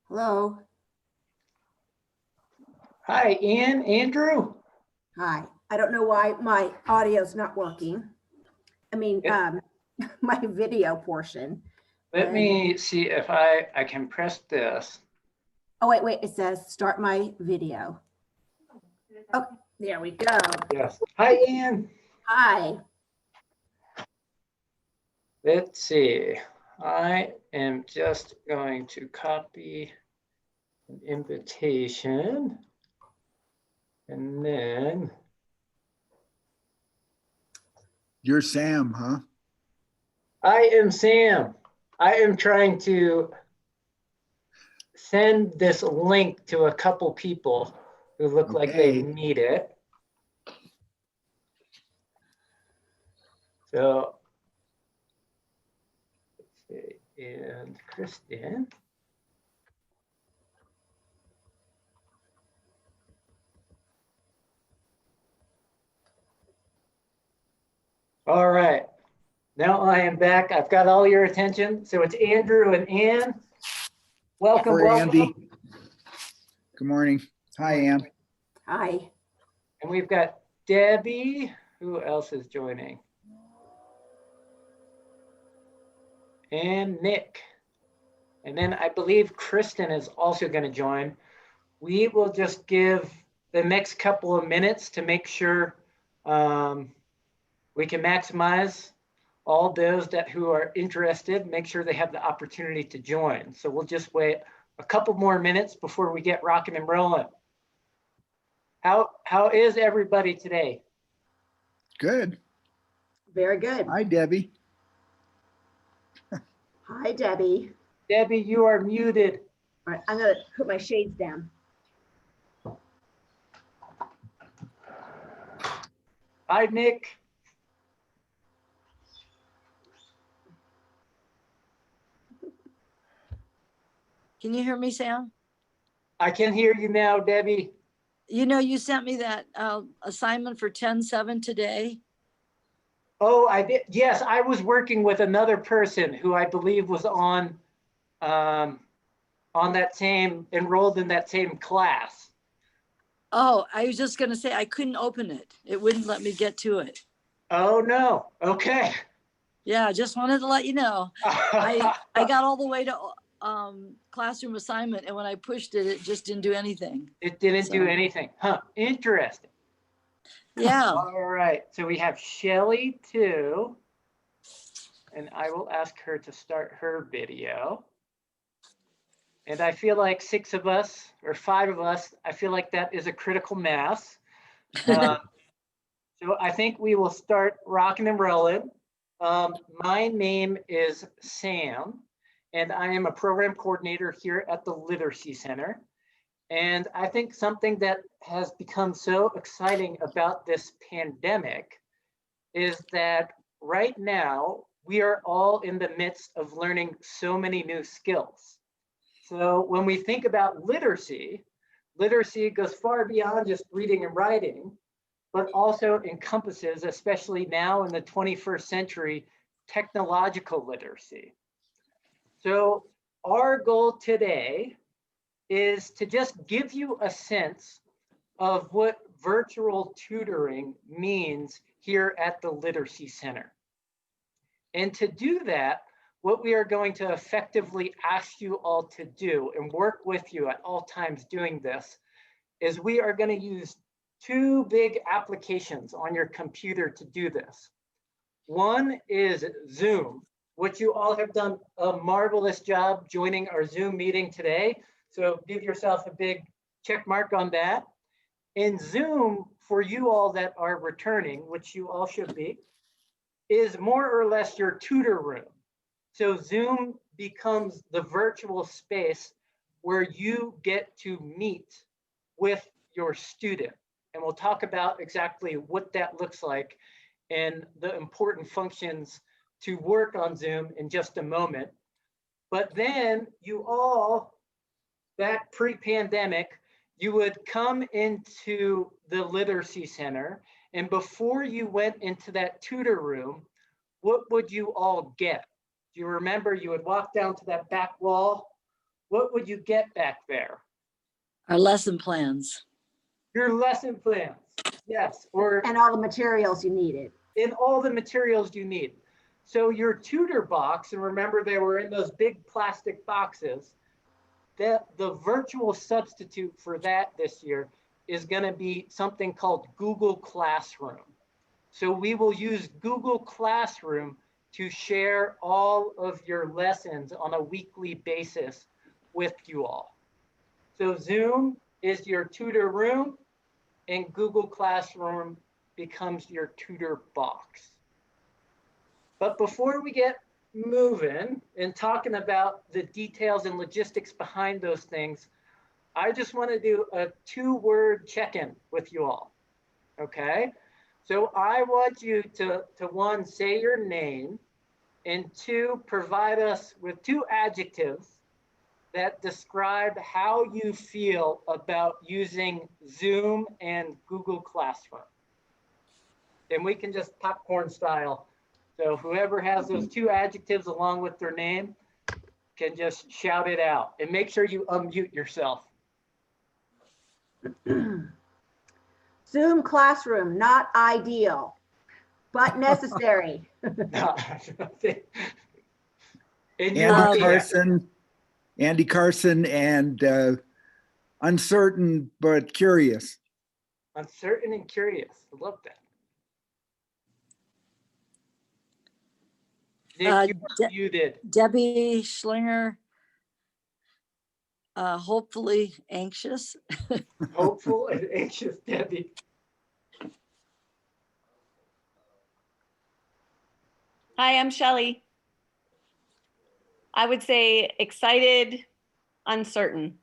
Hello. Hi, Ian, Andrew. Hi. I don't know why my audio's not working. I mean, my video portion. Let And me see if I can press this. oh, wait. It says start my video. Oh, there we go. Yes. Hi, Ian. Hi. Let's see. I am just going to copy an invitation and then You're Sam, huh? I am Sam. I am trying to send this link to a couple people who look like they Okay. need it. So let's see, and Kristen. All right. Now I am back. I've got all your attention. So it's Andrew and Ann. Welcome, Or welcome. Andy. Good morning. Hi, Ann. Hi. And we've got Debbie. Who else is joining? And Nick. And then I believe Kristen is also going to join. We will just give the next couple of minutes to make sure we can maximize all those who are interested, make sure they have the opportunity to join. So we'll just wait a couple more minutes before we get rocking and rolling. How is everybody today? Good. Very good. Hi, Debbie. Hi, Debbie. Debbie, you are muted. All right, I'm going to put my shades down. Hi, Nick. Can you hear me, Sam? I can hear you now, Debbie. You know, you sent me that assignment for 10/7 today. Oh, I did. Yes, I was working with another person who I believe was on that same, enrolled in that same class. Oh, I was just going to say I couldn't open it. It wouldn't let me get to it. Oh, no. Okay. Yeah, just wanted to let you know. I got all the way to classroom assignment, and when I pushed it, it just didn't do anything. It didn't do So. anything. Huh. Interesting. Yeah. All right. So we have Shelly too. And I will ask her to start her video. And I feel like 6 of us or 5 of us, I feel like that is a critical mass. So I think we will start rocking and rolling. My name is Sam, and I am a program coordinator here at the Literacy Center. And I think something that has become so exciting about this pandemic is that right now we are all in the midst of learning so many new skills. So when we think about literacy, literacy goes far beyond just reading and writing, but also encompasses, especially now in the 21st century, technological literacy. So our goal today is to just give you a sense of what virtual tutoring means here at the Literacy Center. And to do that, what we are going to effectively ask you all to do and work with you at all times doing this is we are going to use 2 big applications on your computer to do this. One is Zoom, which you all have done a marvelous job joining our Zoom meeting today. So give yourself a big check mark on that. And Zoom, for you all that are returning, which you all should be, is more or less your tutor room. So Zoom becomes the virtual space where you get to meet with your student. And we'll talk about exactly what that looks like and the important functions to work on Zoom in just a moment. But then you all, back pre-pandemic, you would come into the Literacy Center, and before you went into that tutor room, what would you all get? Do you remember you would walk down to that back wall what would you get back there? Our lesson plans. Your lesson plans, yes, or And all the materials you needed. in all the materials you need. So your tutor box, and remember they were in those big plastic boxes, that the virtual substitute for that this year is going to be something called Google Classroom. So we will use Google Classroom to share all of your lessons on a weekly basis with you all. So Zoom is your tutor room and Google Classroom becomes your tutor box. But before we get moving and talking about the details and logistics behind those things, I just want to do a 2-word check-in with you all, okay? So I want you to one, say your name, and 2, provide us with 2 adjectives that describe how you feel about using Zoom and Google Classroom. And we can just popcorn style. So whoever has those 2 adjectives along with their name can just shout it out. And make sure you unmute yourself. Zoom classroom, not ideal, but necessary. And you, Andy Carson, and uncertain but curious. Uncertain and curious. I love that. Nick, you did. Debbie Schlinger. Hopefully anxious. Hopeful and anxious, Debbie. Hi, I'm Shelley. I would say excited, uncertain.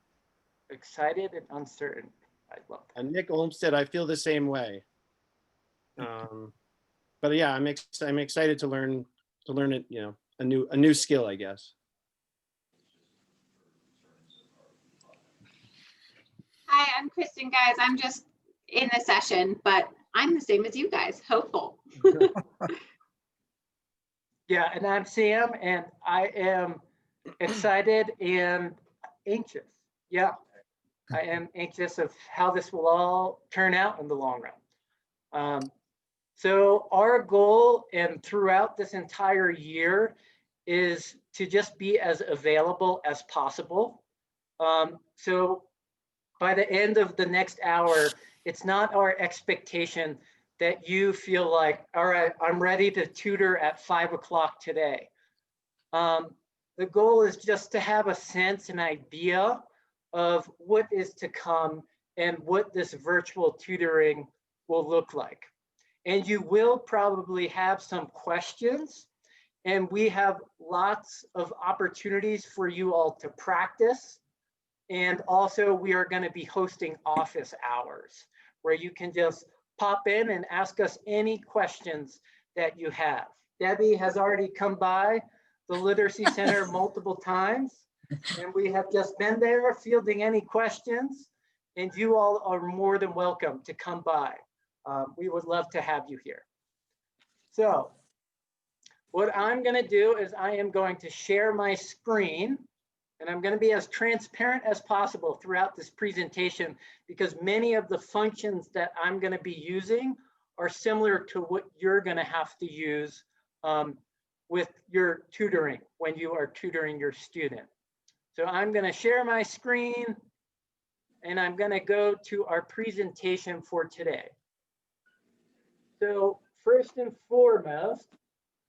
Excited and uncertain. I love that. Nick Olmstead, I feel the same way. But yeah, I'm excited to learn it, you know, a new skill, I guess. Hi, I'm Kristen, guys. I'm just in the session, but I'm the same as you guys, hopeful. Yeah, and I'm Sam, and I am excited and anxious. Yeah, I am anxious of how this will all turn out in the long run. So our goal, and throughout this entire year, is to just be as available as possible. So by the end of the next hour, it's not our expectation that you feel like, all right, I'm ready to tutor at 5 o'clock today. The goal is just to have a sense, an idea of what is to come and what this virtual tutoring will look like. And you will probably have some questions, and we have lots of opportunities for you all to practice. And also we are going to be hosting office hours where you can just pop in and ask us any questions that you have. Debbie has already come by the Literacy Center multiple times, and we have just been there fielding any questions, and you all are more than welcome to come by. We would love to have you here. So what I'm going to do is I am going to share my screen, and I'm going to be as transparent as possible throughout this presentation because many of the functions that I'm going to be using are similar to what you're going to have to use with your tutoring when you are tutoring your student. So I'm going to share my screen, and I'm going to go to our presentation for today. So first and foremost,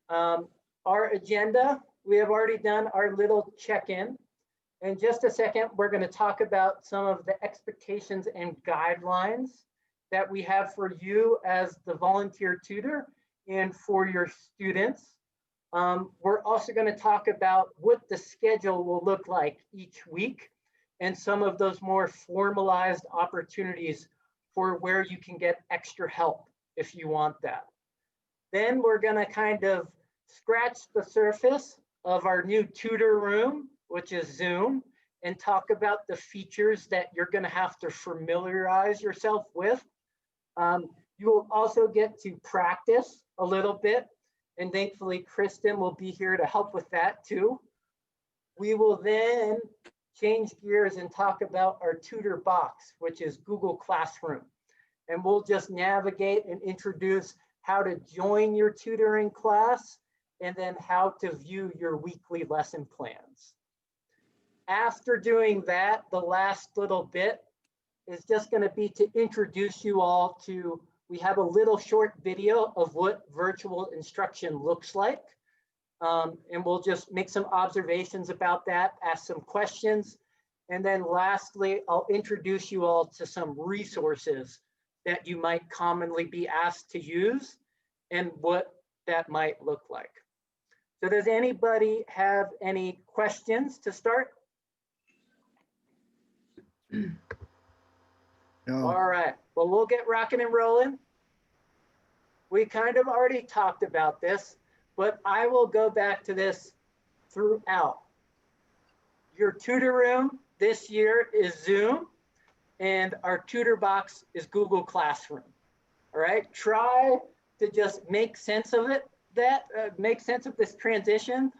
our agenda, we have already done our little check-in. In just a second, we're going to talk about some of the expectations and guidelines that we have for you as the volunteer tutor and for your students. We're also going to talk about what the schedule will look like each week and some of those more formalized opportunities for where you can get extra help if you want that. Then we're going to kind of scratch the surface of our new tutor room, which is Zoom, and talk about the features that you're going to have to familiarize yourself with. You will also get to practice a little bit, and thankfully Kristen will be here to help with that too. We will then change gears and talk about our tutor box, which is Google Classroom. And we'll just navigate and introduce how to join your tutoring class and then how to view your weekly lesson plans. After doing that, the last little bit is just going to be to introduce you all to, we have a little short video of what virtual instruction looks like. And we'll just make some observations about that, ask some questions. And then lastly, I'll introduce you all to some resources that you might commonly be asked to use and what that might look like. So does anybody have any questions to start? No. All right, well, we'll get rocking and rolling. We kind of already talked about this, but I will go back to this throughout. Your tutor room this year is Zoom, and our tutor box is Google Classroom. All right, try to just make sense of it, make sense of this transition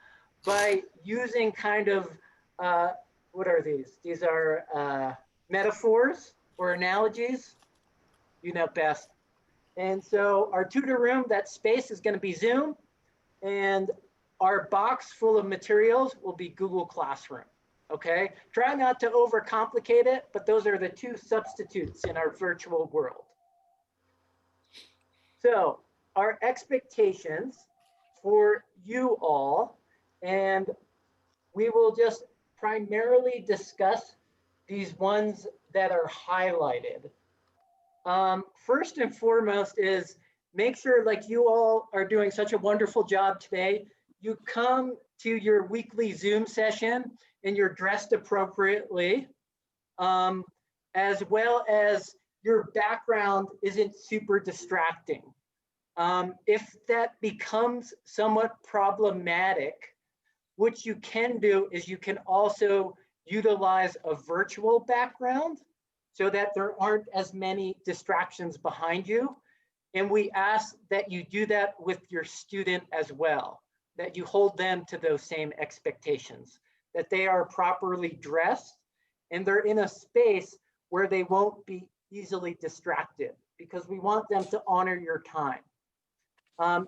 by using kind of, what are these? These are metaphors or analogies, you know best. And so our tutor room, that space is going to be Zoom, and our box full of materials will be Google Classroom. Okay, try not to overcomplicate it, but those are the two substitutes in our virtual world. So our expectations for you all, and we will just primarily discuss these ones that are highlighted. First and foremost is make sure, like you all are doing such a wonderful job today, you come to your weekly Zoom session and you're dressed appropriately, as well as your background isn't super distracting. If that becomes somewhat problematic, what you can do is you can also utilize a virtual background so that there aren't as many distractions behind you. And we ask that you do that with your student as well, that you hold them to those same expectations, that they are properly dressed and they're in a space where they won't be easily distracted, because we want them to honor your time.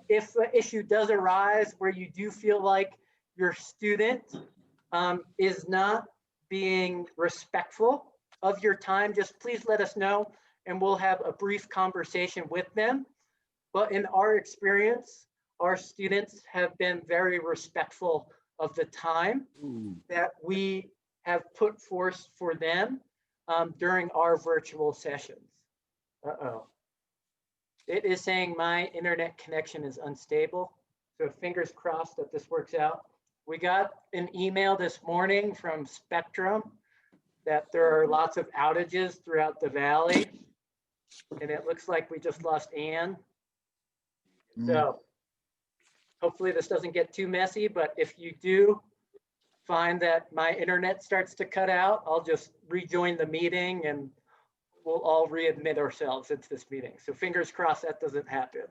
If an issue does arise where you do feel like your student is not being respectful of your time, just please let us know and we'll have a brief conversation with them. But in our experience, our students have been very respectful of the time that we have put forth for them during our virtual sessions. Uh-oh. It is saying my internet connection is unstable. So fingers crossed that this works out. We got an email this morning from Spectrum that there are lots of outages throughout the valley. And it looks like we just lost Anne. So hopefully this doesn't get too messy, but if you do find that my internet starts to cut out, I'll just rejoin the meeting and we'll all readmit ourselves into this meeting. So fingers crossed that doesn't happen.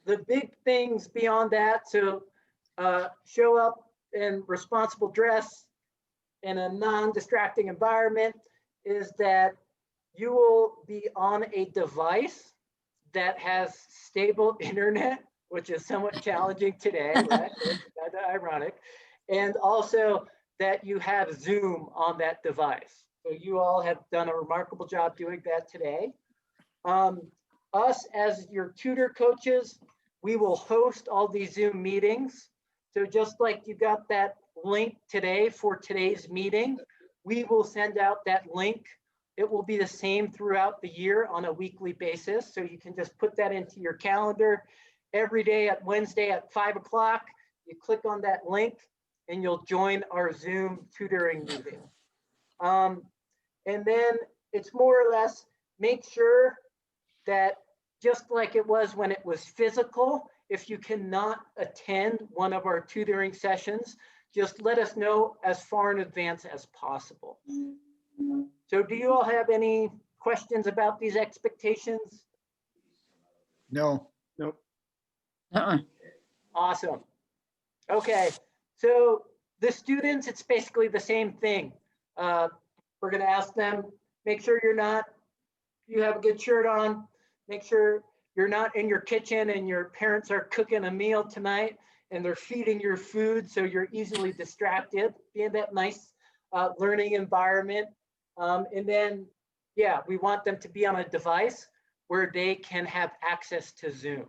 The big things beyond that, so show up in responsible dress in a non-distracting environment, is that you will be on a device that has stable internet, which is somewhat challenging today, right? That's ironic. And also that you have Zoom on that device. So you all have done a remarkable job doing that today. Us as your tutor coaches, we will host all these Zoom meetings. So just like you got that link today for today's meeting, we will send out that link. It will be the same throughout the year on a weekly basis. So you can just put that into your calendar every day at Wednesday at 5 o'clock. You click on that link and you'll join our Zoom tutoring meeting. And then it's more or less make sure that just like it was when it was physical, if you cannot attend one of our tutoring sessions, just let us know as far in advance as possible. So do you all have any questions about these expectations? No. Nope. Uh-uh. Awesome. Okay, so the students, it's basically the same thing. We're gonna ask them, make sure you have a good shirt on, make sure you're not in your kitchen and your parents are cooking a meal tonight and they're feeding your food so you're easily distracted. Be in that nice learning environment. And then, yeah, we want them to be on a device where they can have access to Zoom.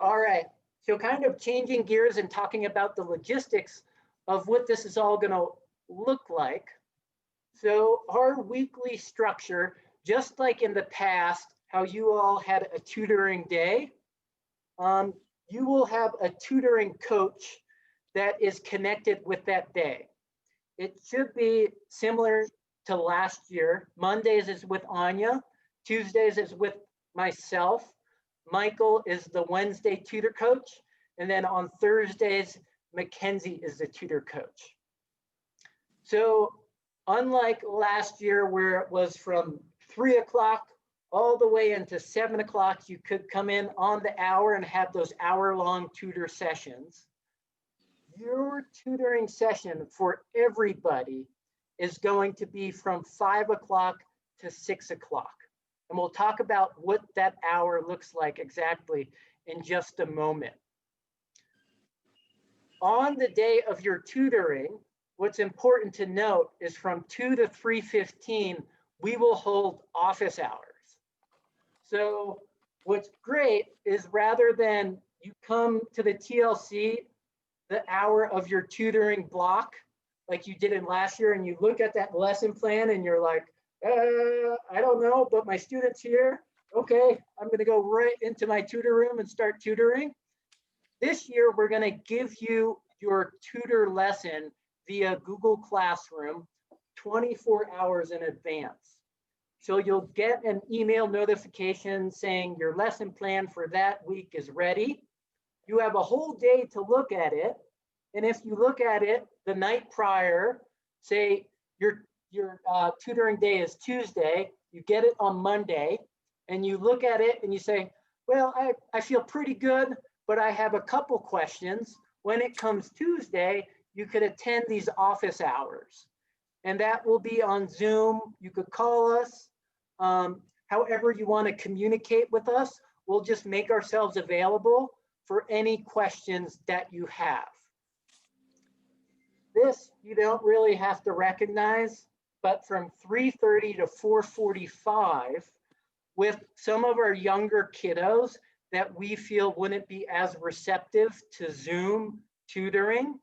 All right, so kind of changing gears and talking about the logistics of what this is all gonna look like. So our weekly structure, just like in the past, how you all had a tutoring day, you will have a tutoring coach that is connected with that day. It should be similar to last year. Mondays is with Anya, Tuesdays is with myself. Michael is the Wednesday tutor coach. And then on Thursdays, Mackenzie is the tutor coach. So unlike last year where it was from 3 o'clock all the way into 7 o'clock, you could come in on the hour and have those hour-long tutor sessions. Your tutoring session for everybody is going to be from 5 o'clock to 6 o'clock. And we'll talk about what that hour looks like exactly in just a moment. On the day of your tutoring, what's important to note is from 2 to 3:15, we will hold office hours. So what's great is rather than you come to the TLC, the hour of your tutoring block, like you did in last year, and you look at that lesson plan and you're like, I don't know, but my student's here. Okay, I'm gonna go right into my tutor room and start tutoring. This year, we're gonna give you your tutor lesson via Google Classroom 24 hours in advance. So you'll get an email notification saying your lesson plan for that week is ready. You have a whole day to look at it. And if you look at it the night prior, say your tutoring day is Tuesday, you get it on Monday, and you look at it and you say, well, I feel pretty good, but I have a couple questions. When it comes Tuesday, you could attend these office hours. And that will be on Zoom. You could call us. However you want to communicate with us, we'll just make ourselves available for any questions that you have. This you don't really have to recognize, but from 3:30 to 4:45, with some of our younger kiddos that we feel wouldn't be as receptive to Zoom tutoring,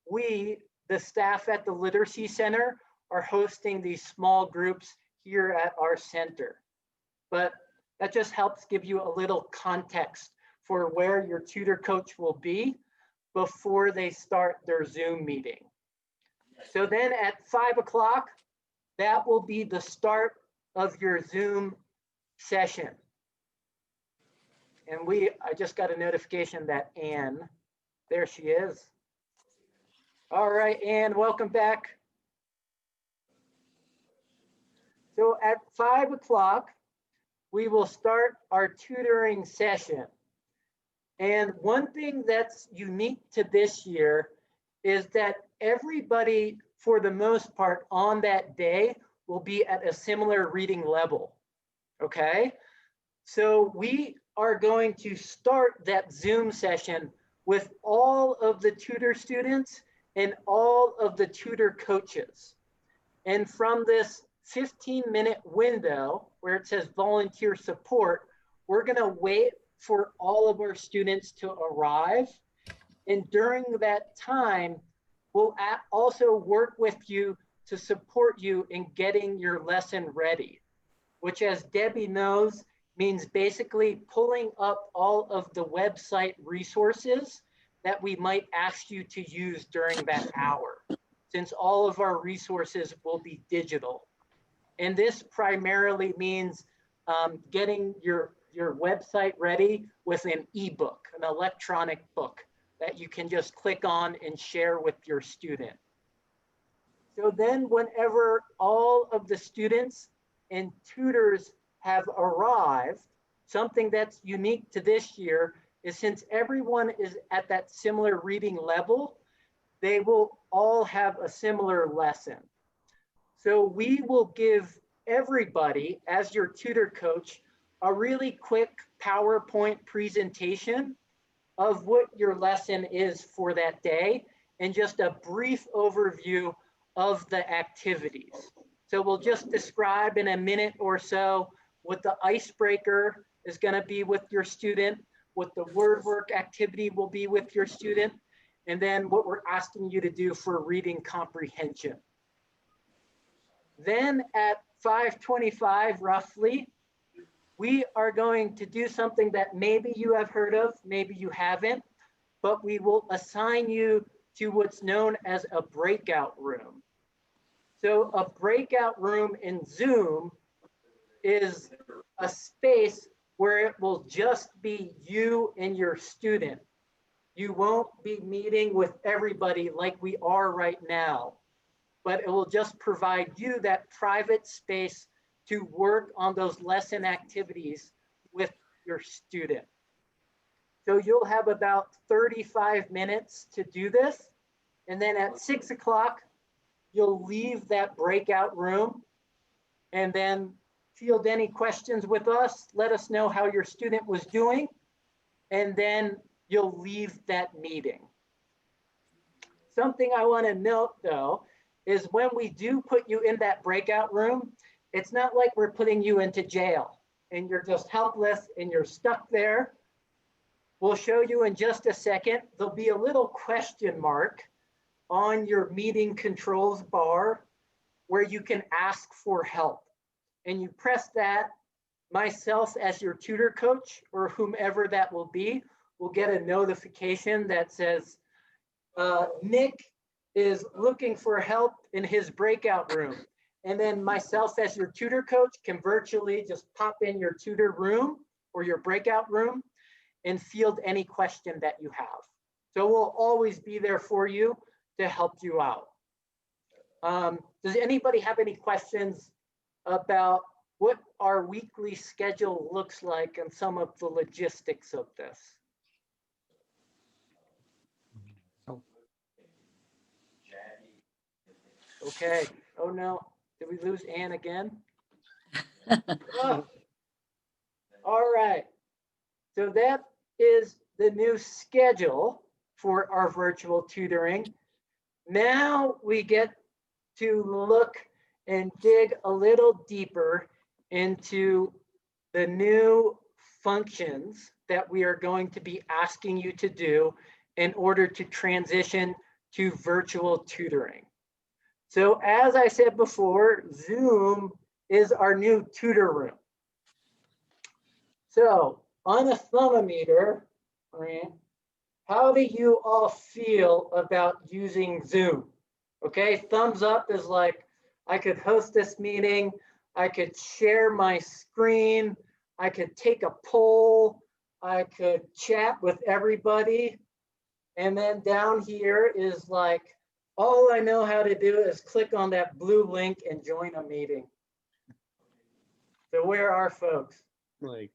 we, the staff at the Literacy Center, are hosting these small groups here at our center. But that just helps give you a little context for where your tutor coach will be before they start their Zoom meeting. So then at 5 o'clock, that will be the start of your Zoom session. And I just got a notification that Anne, there she is. All right, Anne, welcome back. So at 5 o'clock, we will start our tutoring session. And one thing that's unique to this year is that everybody, for the most part, on that day will be at a similar reading level, okay? So we are going to start that Zoom session with all of the tutor students and all of the tutor coaches. And from this 15-minute window where it says volunteer support, we're gonna wait for all of our students to arrive. And during that time, we'll also work with you to support you in getting your lesson ready, which, as Debbie knows, means basically pulling up all of the website resources that we might ask you to use during that hour, since all of our resources will be digital. And this primarily means getting your website ready with an ebook, an electronic book that you can just click on and share with your student. So then whenever all of the students and tutors have arrived, something that's unique to this year is since everyone is at that similar reading level, they will all have a similar lesson. So we will give everybody, as your tutor coach, a really quick PowerPoint presentation of what your lesson is for that day and just a brief overview of the activities. So we'll just describe in a minute or so what the icebreaker is going to be with your student, what the word work activity will be with your student, and then what we're asking you to do for reading comprehension. Then at 5:25 roughly, we are going to do something that maybe you have heard of, maybe you haven't, but we will assign you to what's known as a breakout room. So a breakout room in Zoom is a space where it will just be you and your student. You won't be meeting with everybody like we are right now, but it will just provide you that private space to work on those lesson activities with your student. So you'll have about 35 minutes to do this. And then at 6 o'clock, you'll leave that breakout room and then field any questions with us. Let us know how your student was doing. And then you'll leave that meeting. Something I want to note though, is when we do put you in that breakout room, it's not like we're putting you into jail and you're just helpless and you're stuck there. We'll show you in just a second. There'll be a little question mark on your meeting controls bar where you can ask for help. And you press that, myself as your tutor coach or whomever that will be, will get a notification that says, Nick is looking for help in his breakout room. And then myself as your tutor coach can virtually just pop in your tutor room or your breakout room and field any question that you have. So we'll always be there for you to help you out. Does anybody have any questions about what our weekly schedule looks like and some of the logistics of this? Okay. Oh no. Did we lose Ann again? Oh. All right. So that is the new schedule for our virtual tutoring. Now we get to look and dig a little deeper into the new functions that we are going to be asking you to do in order to transition to virtual tutoring. So as I said before, Zoom is our new tutor room. So on a thermometer, how do you all feel about using Zoom? Okay, thumbs up is like, I could host this meeting, I could share my screen, I could take a poll, I could chat with everybody. And then down here is like, all I know how to do is click on that blue link and join a meeting. So where are folks? Like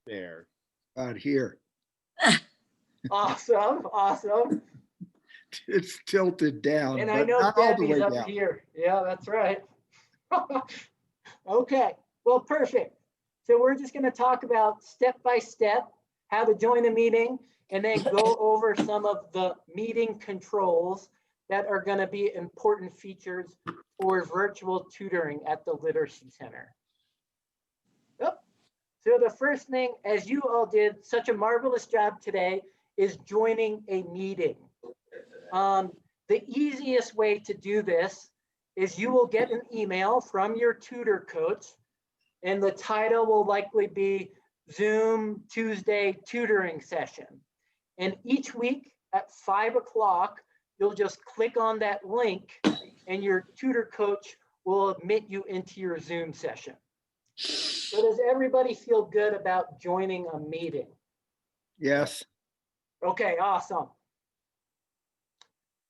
there. Out here. Awesome, awesome. It's tilted down, And I but know not all the way Debbie's up down. here. Yeah, that's right. Okay, well, perfect. So we're just gonna talk about step by step, how to join a meeting, and then go over some of the meeting controls that are gonna be important features for virtual tutoring at the Literacy Center. Yep. So the first thing, as you all did such a marvelous job today, is joining a meeting. The easiest way to do this is you will get an email from your tutor coach, and the title will likely be Zoom Tuesday tutoring session. And each week at 5 o'clock, you'll just click on that link and your tutor coach will admit you into your Zoom session. So does everybody feel good about joining a meeting? Yes, Okay, awesome.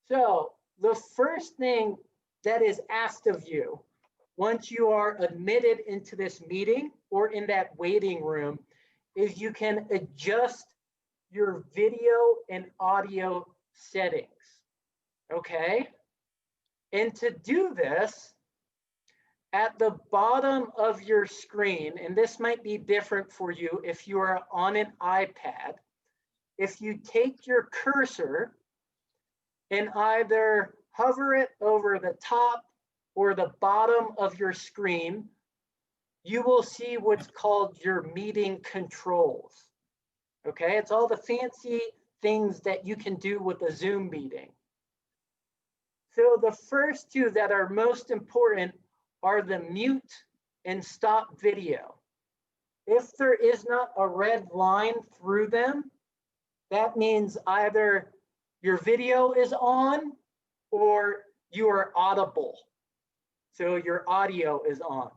So the first thing that is asked of you once you are admitted into this meeting or in that waiting room is you can adjust your video and audio settings, okay? And to do this, at the bottom of your screen, and this might be different for you if you are on an iPad, if you take your cursor and either hover it over the top or the bottom of your screen, you will see what's called your meeting controls. Okay, it's all the fancy things that you can do with a Zoom meeting. So the first two that are most important are the mute and stop video. If there is not a red line through them, that means either your video is on or you are audible. So your audio is on.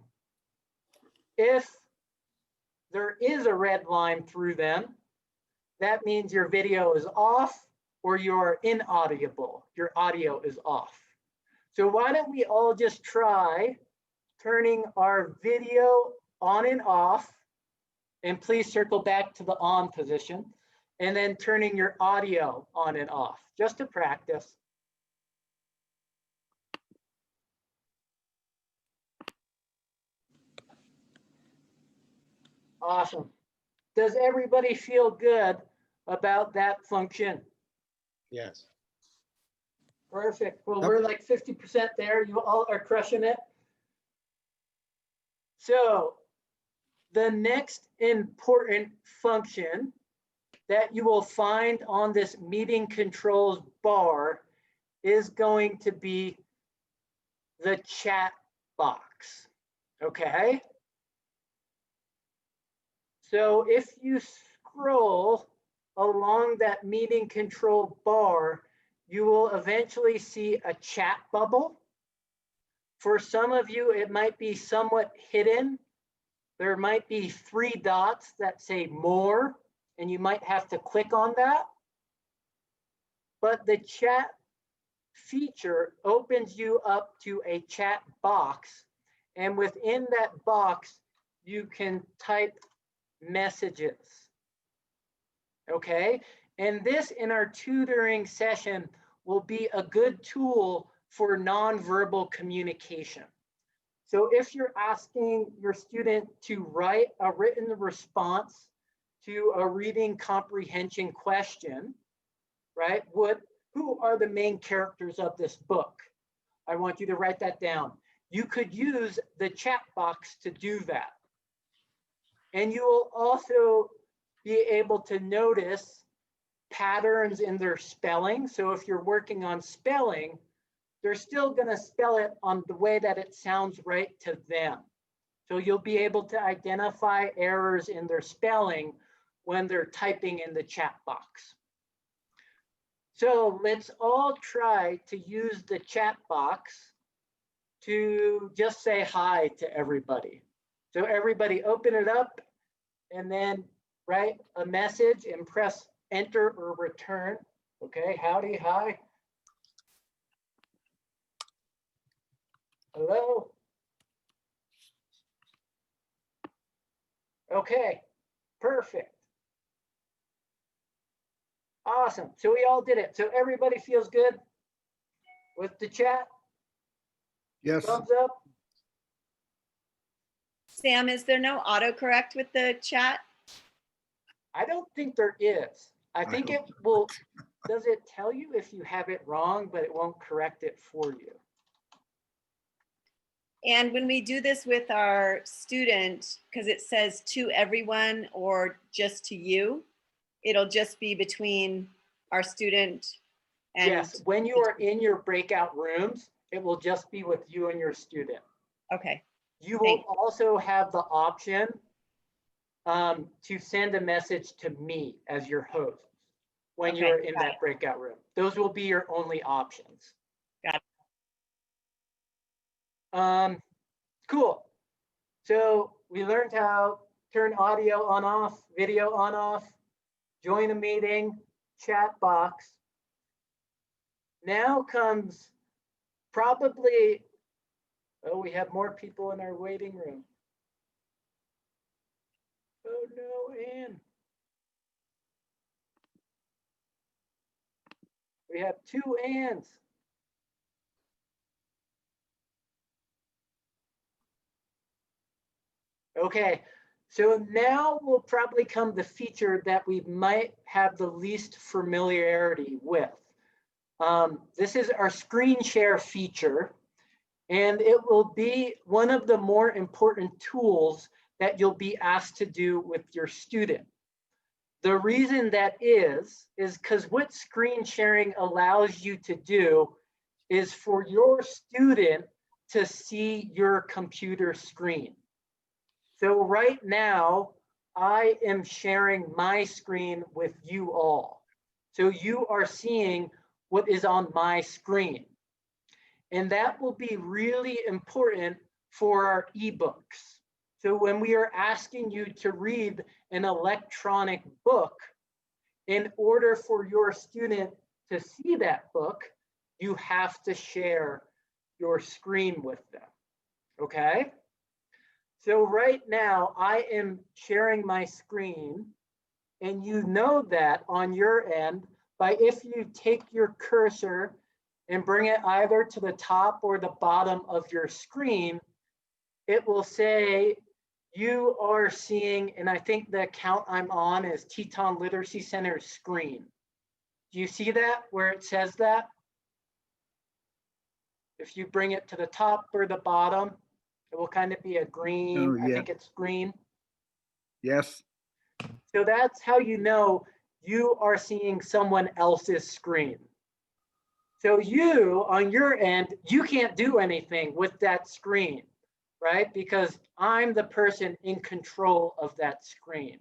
If there is a red line through them, that means your video is off or you're inaudible. Your audio is off. So why don't we all just try turning our video on and off, and please circle back to the on position, and then turning your audio on and off, just to practice. Awesome. Does everybody feel good about that function? Yes. Perfect. Well, we're like 50% there. You all are crushing it. So the next important function that you will find on this meeting controls bar is going to be the chat box. Okay. So if you scroll along that meeting control bar, you will eventually see a chat bubble. For some of you, it might be somewhat hidden. There might be 3 dots that say more, and you might have to click on that. But the chat feature opens you up to a chat box. And within that box, you can type messages. Okay, and this in our tutoring session will be a good tool for nonverbal communication. So if you're asking your student to write a written response to a reading comprehension question, right? Who are the main characters of this book? I want you to write that down. You could use the chat box to do that. And you will also be able to notice patterns in their spelling. So if you're working on spelling, they're still going to spell it on the way that it sounds right to them. So you'll be able to identify errors in their spelling when they're typing in the chat box. So let's all try to use the chat box to just say hi to everybody. So everybody open it up and then write a message and press enter or return. Okay, howdy, hi. Hello. Okay, perfect. Awesome, so we all did it. So everybody feels good with the chat? Yes. Thumbs up? Sam, is there no autocorrect with the chat? I don't think there is. I think it will, does it tell you if you have it wrong, but it won't correct it for you? And when we do this with our student, because it says to everyone or just to you, it'll just be between our student and. Yes, when you are in your breakout rooms, it will just be with you and your student. Okay, You will also have the option to send a message to me as your host when Okay, you're in got that breakout room. Those will be your only options. Got it. Cool. So we learned how turn audio on off, video on off, join a meeting, chat box. Now comes probably, oh, we have more people in our waiting room. Oh no, Anne. We have 2 ands. Okay, so now will probably come the feature that we might have the least familiarity with. This is our screen share feature, and it will be one of the more important tools that you'll be asked to do with your student. The reason that is because what screen sharing allows you to do is for your student to see your computer screen. So right now, I am sharing my screen with you all. So you are seeing what is on my screen. And that will be really important for our ebooks. So when we are asking you to read an electronic book, in order for your student to see that book, you have to share your screen with them, okay? So right now I am sharing my screen, and you know that on your end by if you take your cursor and bring it either to the top or the bottom of your screen, it will say you are seeing, and I think the account I'm on is Teton Literacy Center's screen. Do you see that where it says that? If you bring it to the top or the bottom, it will kind of be a green, Oh, I yeah. think it's green. Yes, So that's how you know you are seeing someone else's screen. So you, on your end, you can't do anything with that screen, right? Because I'm the person in control of that screen.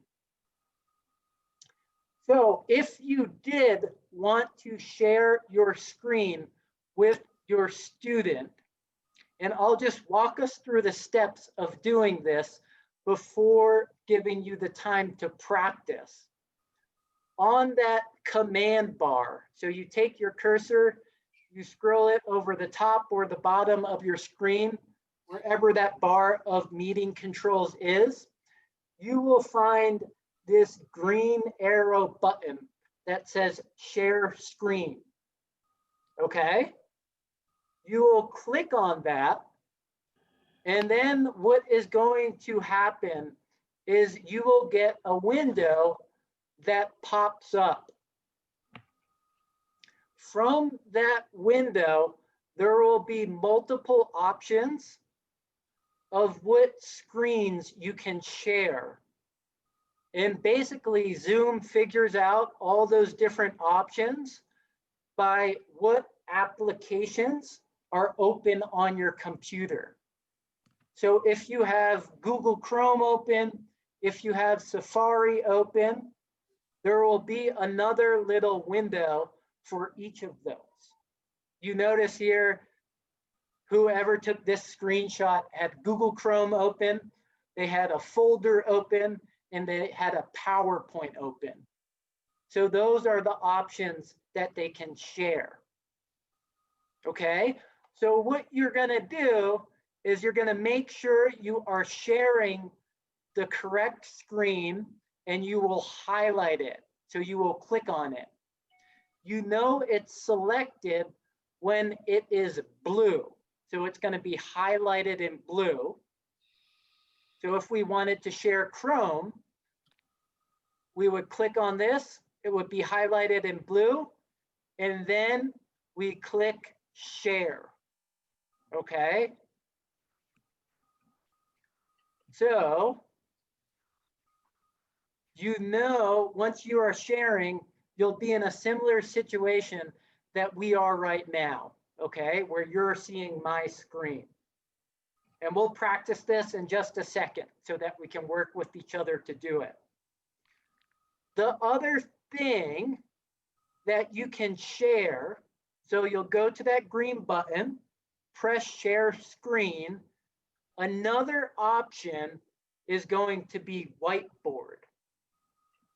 So if you did want to share your screen with your student, and I'll just walk us through the steps of doing this before giving you the time to practice. On that command bar, so you take your cursor, you scroll it over the top or the bottom of your screen, wherever that bar of meeting controls is, you will find this green arrow button that says share screen, okay? You will click on that, and then what is going to happen is you will get a window that pops up. From that window, there will be multiple options of what screens you can share. And basically Zoom figures out all those different options by what applications are open on your computer. So if you have Google Chrome open, if you have Safari open, there will be another little window for each of those. You notice here, whoever took this screenshot had Google Chrome open, they had a folder open, and they had a PowerPoint open. So those are the options that they can share. Okay, so what you're gonna do is you're gonna make sure you are sharing the correct screen, and you will highlight it. So you will click on it. You know it's selected when it is blue. So it's gonna be highlighted in blue. So if we wanted to share Chrome, we would click on this, it would be highlighted in blue, and then we click share, okay? So, you know, once you are sharing, you'll be in a similar situation that we are right now, okay? Where you're seeing my screen. And we'll practice this in just a second so that we can work with each other to do it. The other thing that you can share, so you'll go to that green button, press share screen. Another option is going to be whiteboard.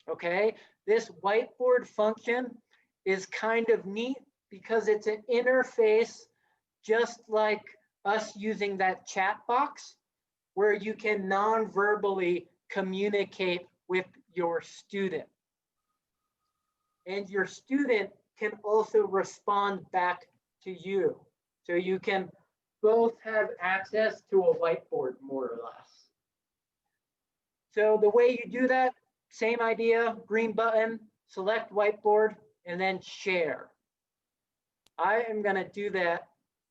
Okay, this whiteboard function is kind of neat because it's an interface just like us using that chat box where you can non-verbally communicate with your student. And your student can also respond back to you. So you can both have access to a whiteboard, more or less. So the way you do that, same idea, green button, select whiteboard, and then share. I am going to do that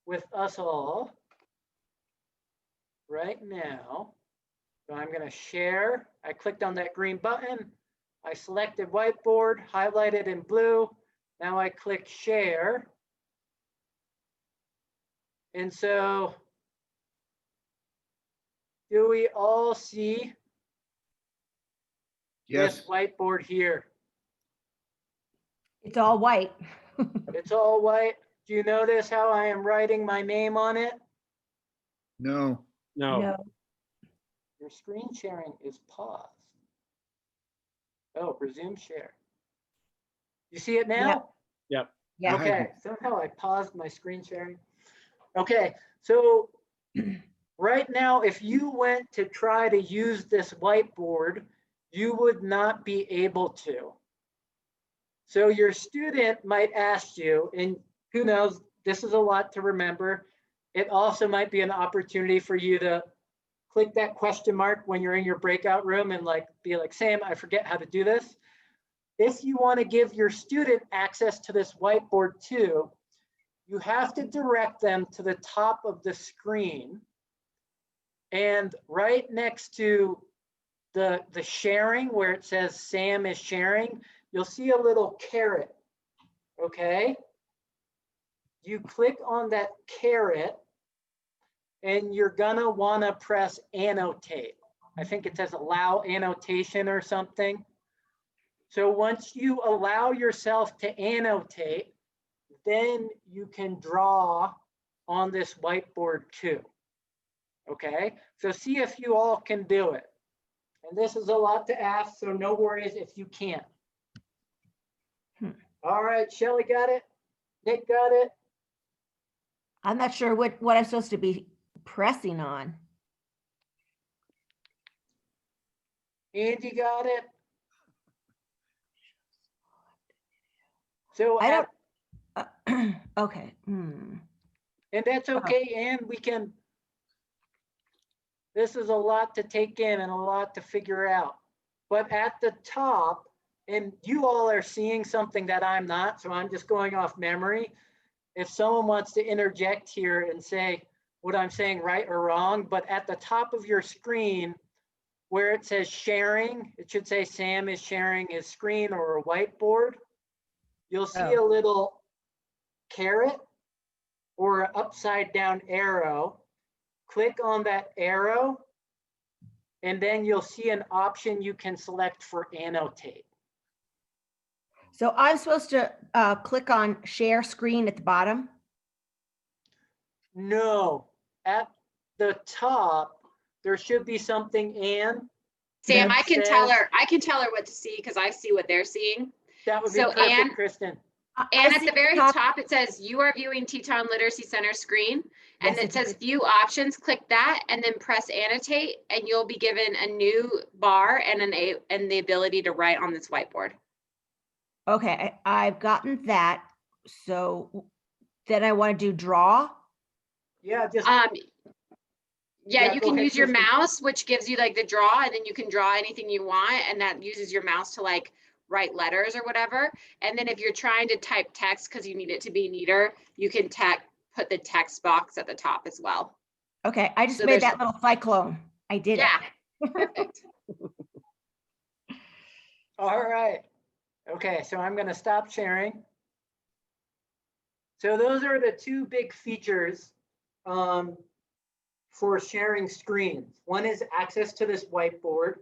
with us all right now. So I'm going to share. I clicked on that green button. I selected whiteboard, highlighted in blue. Now I click share. And so do we all see Yes. this whiteboard here? It's all white. It's all white. Do you notice how I am writing my name on it? No. No, No. Your screen sharing is paused. Oh, resume share. You see it now? Yeah. Okay, somehow I paused my screen sharing. Okay, so right now, if you went to try to use this whiteboard, you would not be able to. So your student might ask you, and who knows, this is a lot to remember. It also might be an opportunity for you to click that question mark when you're in your breakout room and be like, Sam, I forget how to do this. If you want to give your student access to this whiteboard too, you have to direct them to the top of the screen. And right next to the sharing where it says Sam is sharing, you'll see a little caret, okay? You click on that caret and you're gonna wanna press annotate. I think it says allow annotation or something. So once you allow yourself to annotate, then you can draw on this whiteboard too. Okay, so see if you all can do it. And this is a lot to ask, so no worries if you can't. All right, Shelly got it. Nick got it. I'm not sure what I'm supposed to be pressing on. Andy got it. So, I don't. Okay. and that's okay, and we can, this is a lot to take in and a lot to figure out. But at the top, and you all are seeing something that I'm not, so I'm just going off memory. If someone wants to interject here and say what I'm saying right or wrong, but at the top of your screen, where it says sharing, it should say Sam is sharing his screen or a whiteboard. You'll see a little caret or an upside down arrow. Click on that arrow, and then you'll see an option you can select for annotate. So I'm supposed to click on share screen at the bottom. No, at the top, there should be something, Ann. Sam, that I can tell says- her what to see because I see what they're seeing. That would be So, perfect, Ann- Kristen. And at the very top, it says you are viewing Teton Literacy Center screen. And Yes, it says view options, click that and then press annotate and you'll be given a new bar and the ability to write on this whiteboard. Okay, I've gotten that. So then I want to do draw. Yeah, just, Yeah, Yeah, you go can ahead, use your Kristen. mouse, which gives you like the draw, and then you can draw anything you want, and that uses your mouse to like write letters or whatever. And then if you're trying to type text because you need it to be neater, you can put the text box at the top as well. Okay, I just So made there's- that little cyclone. I did Yeah, it. perfect. all right. Okay, so I'm gonna stop sharing. So those are the two big features for sharing screens. One is access to this whiteboard.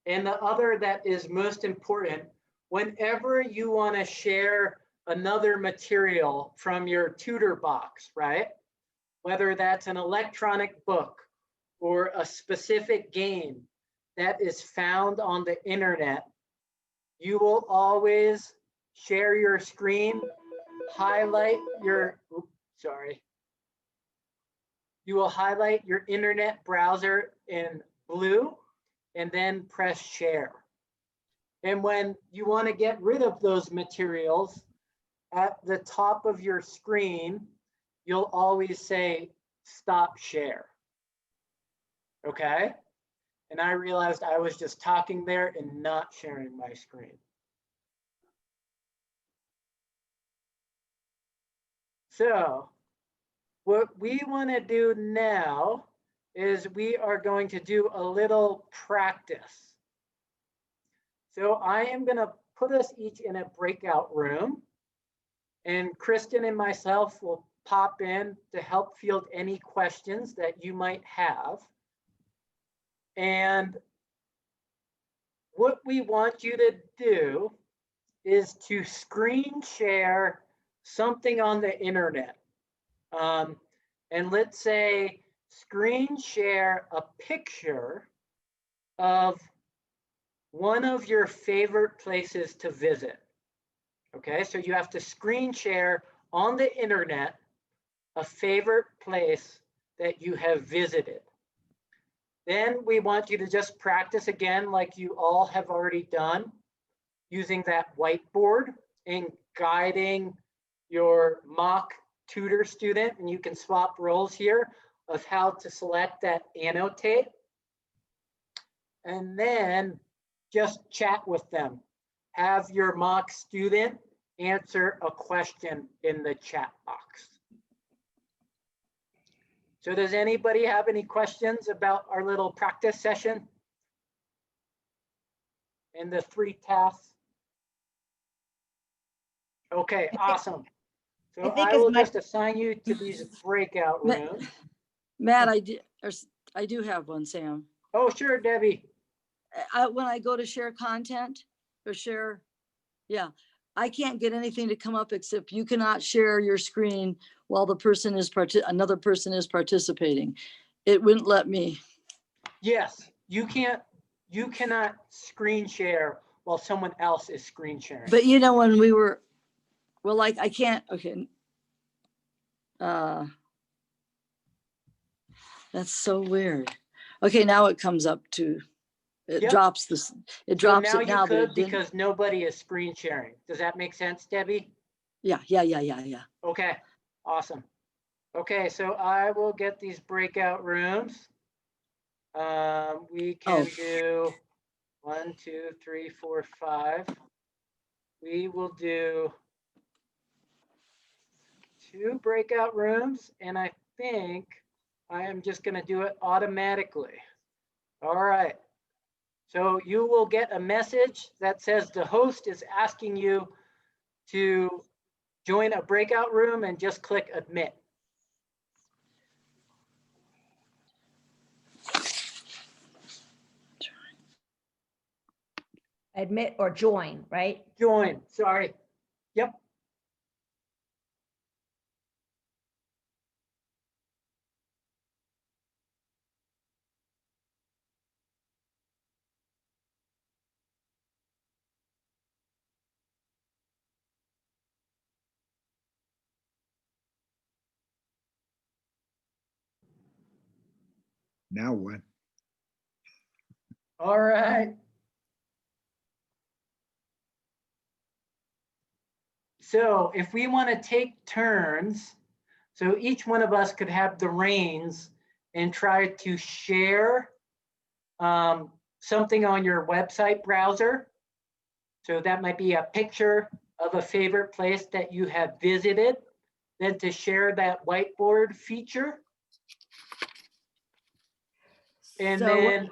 And the other that is most important, whenever you want to share another material from your tutor box, right? Whether that's an electronic book or a specific game that is found on the internet, you will always share your screen, highlight your, you will highlight your internet browser in blue and then press share. And when you want to get rid of those materials, at the top of your screen, you'll always say, stop share. Okay? And I realized I was just talking there and not sharing my screen. So what we want to do now is we are going to do a little practice. So I am going to put us each in a breakout room, and Kristen and myself will pop in to help field any questions that you might have. And what we want you to do is to screen share something on the internet. And let's say screen share a picture of one of your favorite places to visit. Okay, so you have to screen share on the internet a favorite place that you have visited. Then we want you to just practice again like you all have already done, using that whiteboard and guiding your mock tutor student, and you can swap roles here of how to select that annotate. And then just chat with them. Have your mock student answer a question in the chat box. So does anybody have any questions about our little practice session and the 3 tasks? Okay, awesome. So think Oh, I as will much- just assign you to these breakout rooms. Matt, I do have one, Sam. Oh, sure, Debbie. When I go to share content or share, yeah, I can't get anything to come up except you cannot share your screen while the person is another person is participating. It wouldn't let me. Yes, you cannot screen share while someone else is screen sharing. But you know, when we were, well, like I can't, okay. That's so weird. Okay, now it comes up to, it Yep. drops this, it So drops now it you now, but it could didn't. because nobody is screen sharing. Does that make sense, Debbie? Yeah. Okay, awesome. Okay, so I will get these breakout rooms. We can Oh. do 1, 2, 3, 4, 5. We will do 2 breakout rooms, and I think I am just going to do it automatically. All right. So you will get a message that says the host is asking you to join a breakout room, and just click admit. Admit or join, right? Join, sorry. Yep. Now what? All right. So if we want to take turns, so each one of us could have the reins and try to share something on your website browser. So that might be a picture of a favorite place that you have visited, then to share that whiteboard feature. And So- then,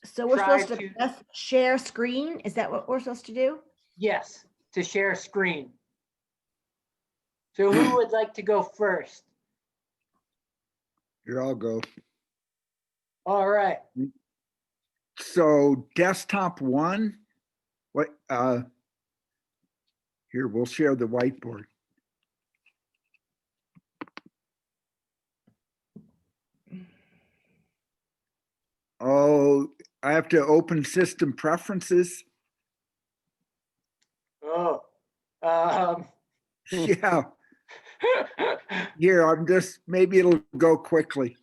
So we're try supposed to to- just share screen? Is that what we're supposed to do? yes, to share screen. So who would like to go first? Here, I'll go. All right. So desktop 1, what, here, we'll share the whiteboard. Oh, I have to open system preferences. Oh. Yeah, here, I'm just, maybe it'll go quickly.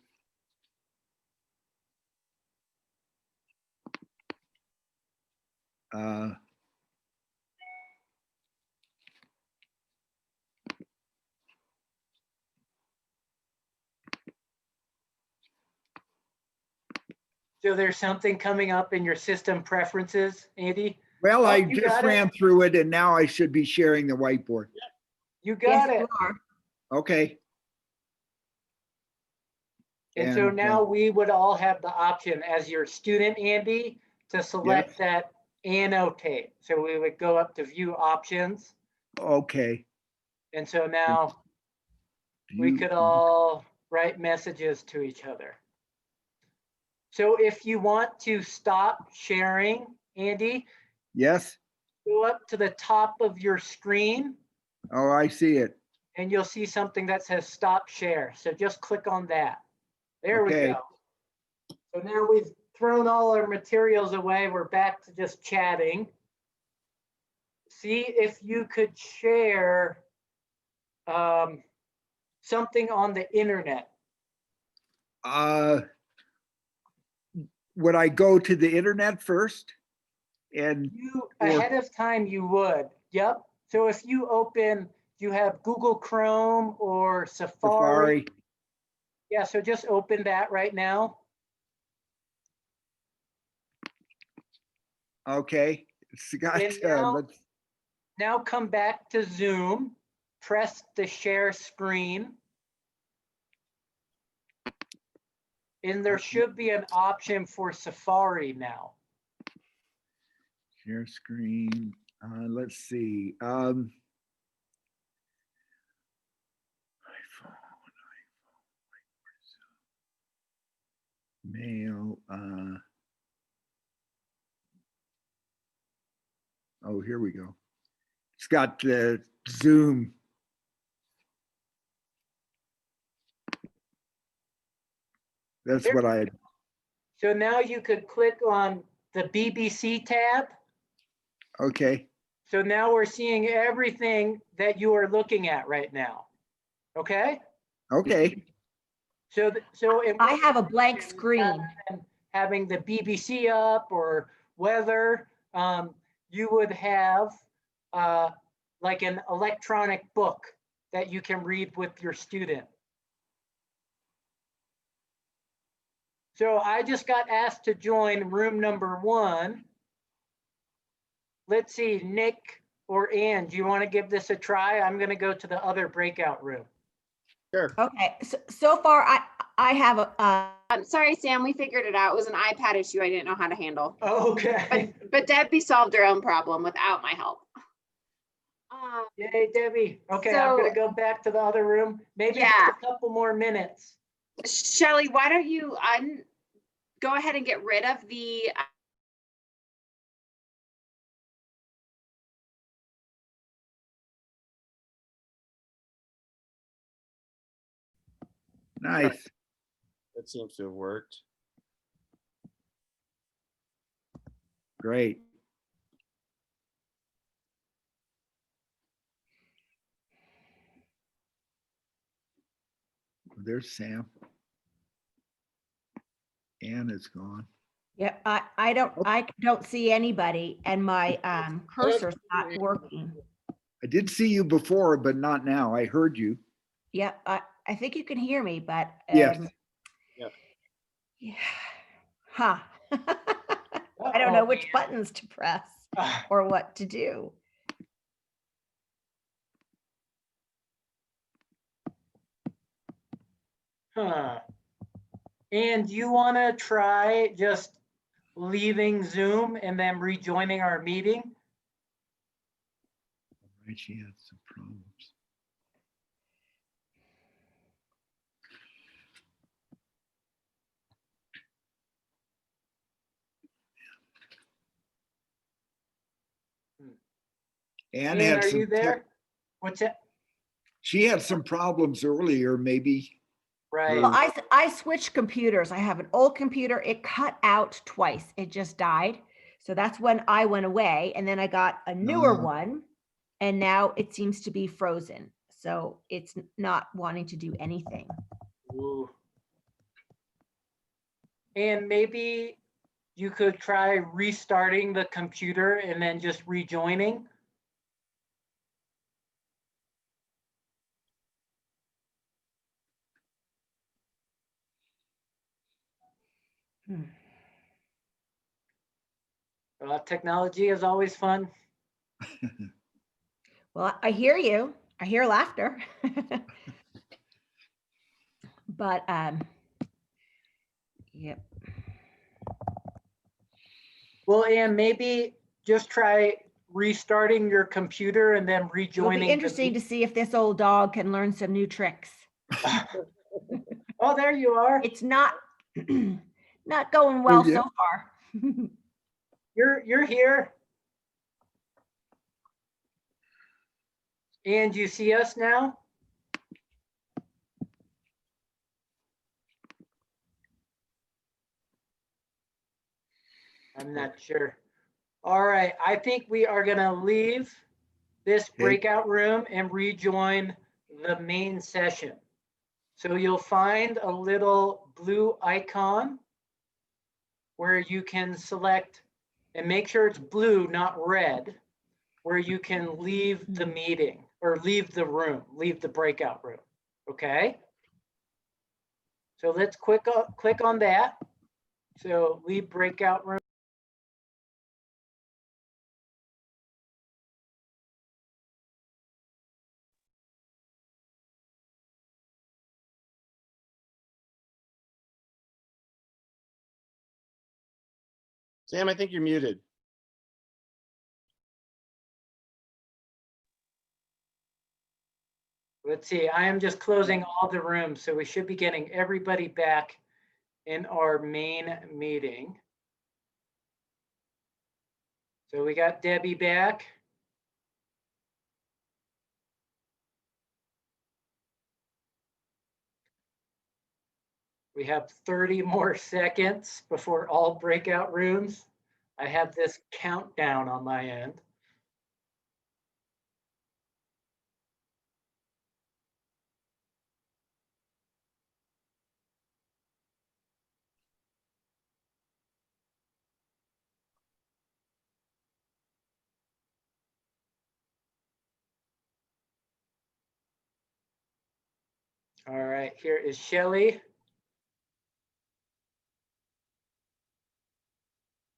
So there's something coming up in your system preferences, Andy? Well, Oh, I you just got it. ran through it and now I should be sharing the whiteboard. You Yes, got it. you are. Okay. And so And, now we would all have the option as your student, Andy, to select that annotate. So we would go up to view options. Okay. And so now we You- could all write messages to each other. So if you want to stop sharing, Andy, Yes. go up to the top of your screen Oh, I see it. and you'll see something that says stop share. So just click on that. There we Okay. go. So now we've thrown all our materials away. We're back to just chatting. See if you could share something on the internet. Would I go to the internet first? And, You, Or- ahead of time, you would. Yep. So if you open, you have Google Chrome or Safari. Safari, Yeah, so just open that right now. okay. It's got, And now- let's, Now come back to Zoom, press the share screen. And there should be an option for Safari now. share screen, let's see. Mail, oh, here we go. It's got the Zoom. That's Here- what I, So now you could click on the BBC tab. okay, So now we're seeing everything that you are looking at right now. Okay? okay, So, I have a blank screen. having the BBC up or weather, you would have like an electronic book that you can read with your student. So I just got asked to join room number 1. Let's see, Nick or Ann, do you want to give this a try? I'm going to go to the other breakout room. Sure. Okay, so far I have I'm sorry, Sam, we figured it out. It was an iPad issue I didn't know how to handle. Okay. But Debbie solved her own problem without my help. Yay, Debbie. Okay, I'm going to So- go back to the other room. Maybe just Yeah. a couple more minutes. Shelly, why don't you go ahead and get rid of the nice. That seems to have worked. Great. There's Sam. Ann is gone. yeah, I don't see anybody and my cursor's not working. I did see you before, but not now. I heard you. Yeah, I think you can hear me, but Yes. Yep. yeah. Huh. I don't know which buttons to press or what to do. Huh. And you want to try just leaving Zoom and then rejoining our meeting? Right, she had some problems. Ann Ann, had are you some, there? What's that? she had some problems earlier, maybe. Right. Well, I switched computers. I have an old computer. It cut out twice. It just died. So that's when I went away, and then I got a newer Oh. one, and now it seems to be frozen. So it's not wanting to do anything. Ooh. And maybe you could try restarting the computer and then just rejoining. Hmm. Technology is always fun. Well, I hear you. I hear laughter. But, yep. Well, and maybe just try restarting your computer and then It'll rejoining. be the interesting to see if this old dog can learn some new tricks. Oh, there you are. It's not, not going well yeah. so far. You're here. And you see us now? I'm not sure. All right, I think we are gonna leave this breakout room and rejoin the main session. So you'll find a little blue icon where you can select, and make sure it's blue, not red, where you can leave the meeting or leave the room, leave the breakout room, okay? So let's click on that. So leave breakout room. Sam, I think you're muted. Let's see, I am just closing all the rooms, so we should be getting everybody back in our main meeting. So we got Debbie back. We have 30 more seconds before all breakout rooms. I have this countdown on my end. All right, here is Shelley.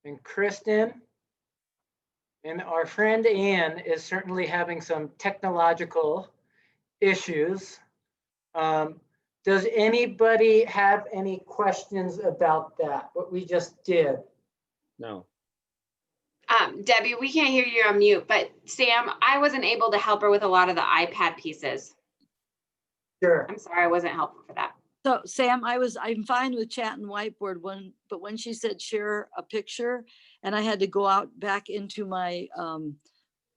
And Kristen. And our friend Ann is certainly having some technological issues. Does anybody have any questions about that, what we just did? No. Debbie, we can't hear you on mute, but Sam, I wasn't able to help her with a lot of the iPad pieces. Sure. I'm sorry, I wasn't helpful for that. So Sam, I'm fine with chat and whiteboard but when she said share a picture and I had to go out back into my, I don't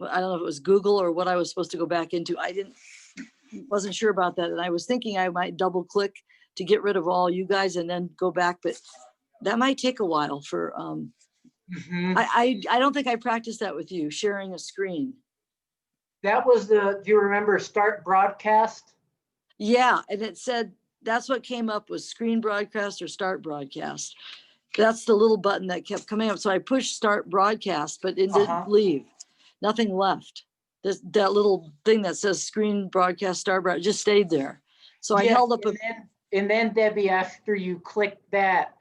know if it was Google or what I was supposed to go back into. Wasn't sure about that. And I was thinking I might double click to get rid of all you guys and then go back, but that might take a while for, I don't think I practiced that with you, sharing a screen. That was do you remember start broadcast? Yeah, and it said, that's what came up was screen broadcast or start broadcast. That's the little button that kept coming up. So I pushed start broadcast, but it didn't leave. Nothing left. That little thing that says screen broadcast, start broadcast just stayed there. So I held up and then Debbie, after you click that,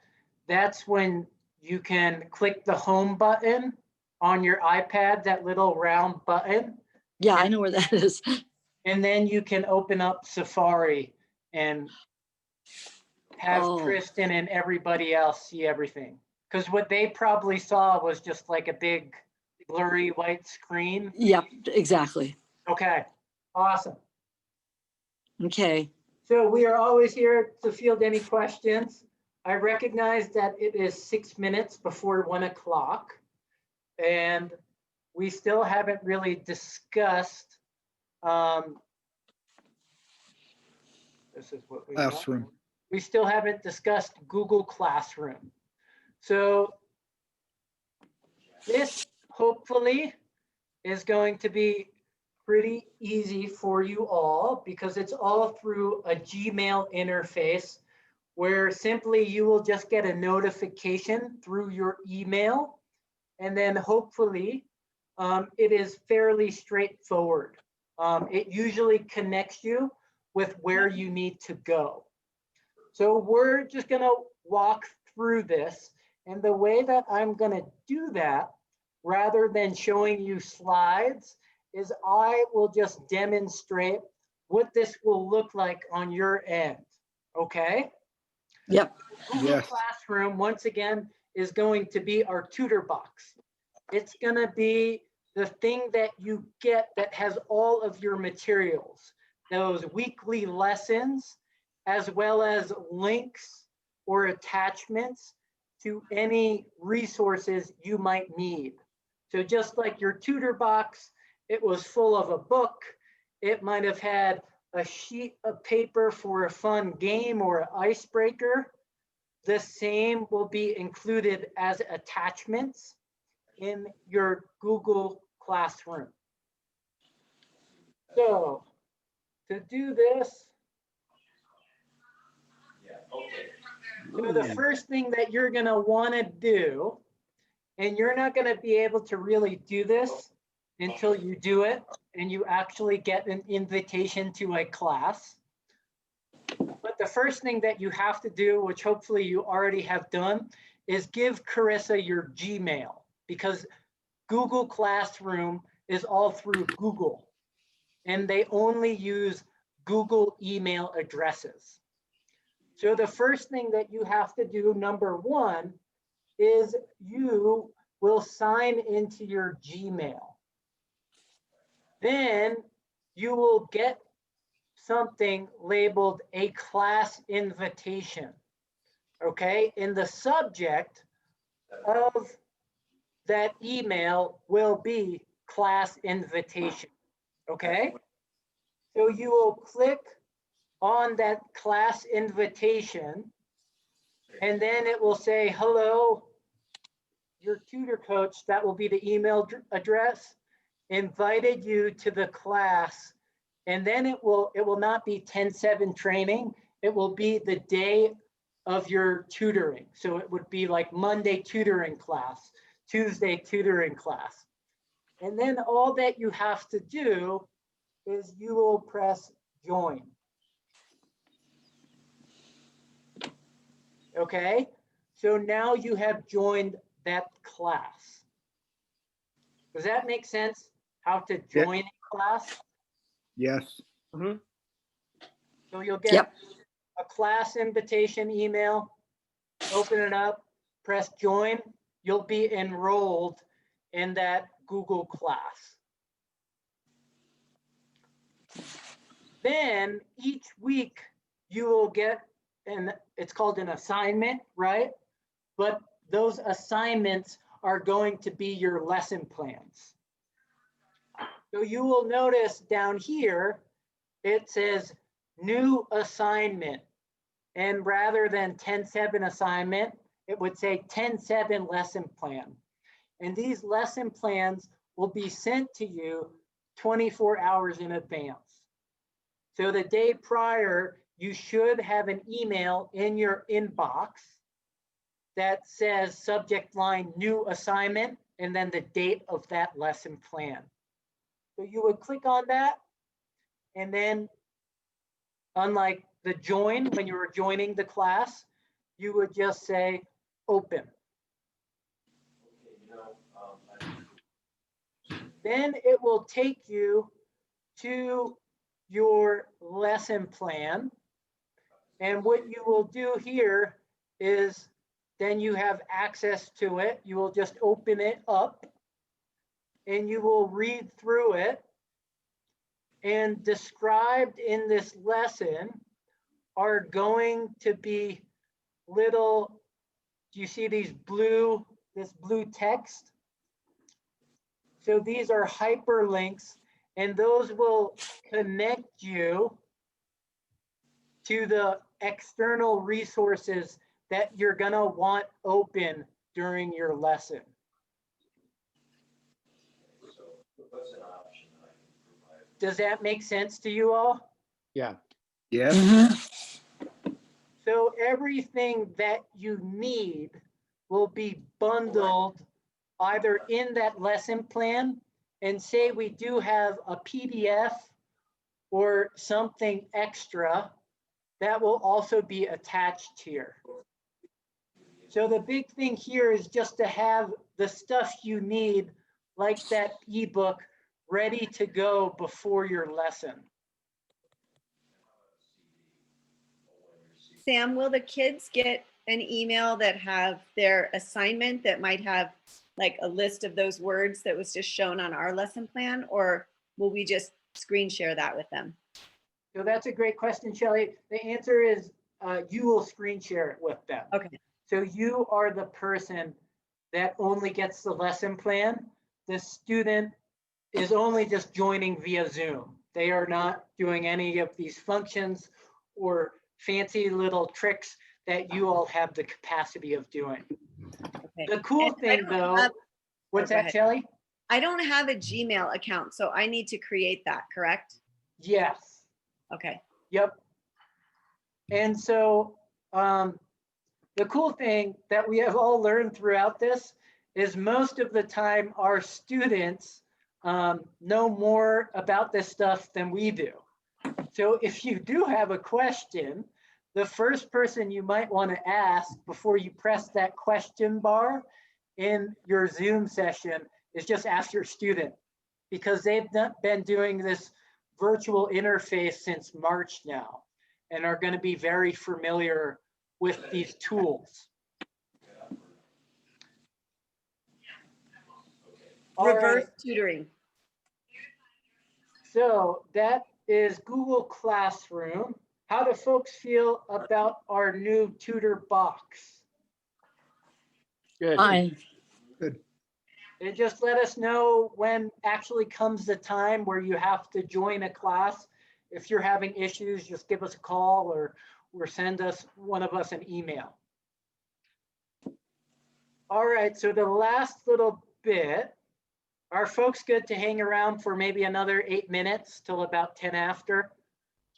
that's when you can click the home button on your iPad, that little round button. Yeah, I know where that is. And then you can open up Safari and have Kristen and everybody else see everything. Because what they probably saw was just like a big blurry white screen. Yep, exactly. Okay, awesome. Okay. So we are always here to field any questions. I recognize that it is 6 minutes before 1 o'clock and we still haven't really discussed this is what we Classroom. got. We still haven't discussed Google Classroom. So this hopefully is going to be pretty easy for you all because it's all through a Gmail interface where simply you will just get a notification through your email. And then hopefully it is fairly straightforward. It usually connects you with where you need to go. So we're just gonna walk through this. And the way that I'm gonna do that rather than showing you slides, is I will just demonstrate what this will look like on your end, okay? Yep. Google Yes. Classroom, once again, is going to be our tutor box. It's gonna be the thing that you get that has all of your materials, those weekly lessons, as well as links or attachments to any resources you might need. So just like your tutor box, it was full of a book. It might have had a sheet of paper for a fun game or an icebreaker. The same will be included as attachments in your Google Classroom. So to do this, so the first thing that you're gonna wanna do, and you're not gonna be able to really do this until you do it and you actually get an invitation to a class. But the first thing that you have to do, which hopefully you already have done, is give Carissa your Gmail, because Google Classroom is all through Google, and they only use Google email addresses. So the first thing that you have to do, number one, is you will sign into your Gmail. Then you will get something labeled a class invitation, okay? In the subject of that email will be class invitation, okay? So you will click on that class invitation, and then it will say, hello, your tutor coach, that will be the email address, invited you to the class. And then it will not be 10/7 training. It will be the day of your tutoring. So it would be like Monday tutoring class, Tuesday tutoring class. And then all that you have to do is you will press join. Okay, so now you have joined that class. Does that make sense? How to join a class? Yes. So you'll get Yep. a class invitation email, open it up, press join. You'll be enrolled in that Google class. Then each week you will get, and it's called an assignment, right? But those assignments are going to be your lesson plans. So you will notice down here, it says new assignment. And rather than 10/7 assignment, it would say 10/7 lesson plan. And these lesson plans will be sent to you 24 hours in advance. So the day prior, you should have an email in your inbox that says subject line new assignment and then the date of that lesson plan. So you would click on that, and then unlike the join, when you were joining the class, you would just say open. Then it will take you to your lesson plan. And what you will do here is then you have access to it. You will just open it up and you will read through it. And described in this lesson are going to be little, do you see these this blue text? So these are hyperlinks, and those will connect you to the external resources that you're gonna want open during your lesson. Does that make sense to you all? Yeah. Yes. So everything that you need will be bundled either in that lesson plan, and say we do have a PDF or something extra that will also be attached here. So the big thing here is just to have the stuff you need, like that ebook, ready to go before your lesson. Sam, will the kids get an email that have their assignment that might have like a list of those words that was just shown on our lesson plan? Or will we just screen share that with them? So that's a great question, Shelley. The answer is you will screen share it with them. Okay. So you are the person that only gets the lesson plan. The student is only just joining via Zoom. They are not doing any of these functions or fancy little tricks that you all have the capacity of doing. Okay. The cool And I thing don't though, have- what's go that, ahead. Shelley? I don't have a Gmail account, so I need to create that, correct? Yes. Okay. Yep. And so the cool thing that we have all learned throughout this is most of the time our students know more about this stuff than we do. So if you do have a question, the first person you might want to ask before you press that question bar in your Zoom session is just ask your student, because they've been doing this virtual interface since March now and are going to be very familiar with these tools. All Reverse right, tutoring. so that is Google Classroom. How do folks feel about our new tutor box? Good. Fine. And just let us know when actually comes the time where you have to join a class. If you're having issues, just give us a call or send one of us an email. All right, so the last little bit, are folks good to hang around for maybe another 8 minutes till about 10 after?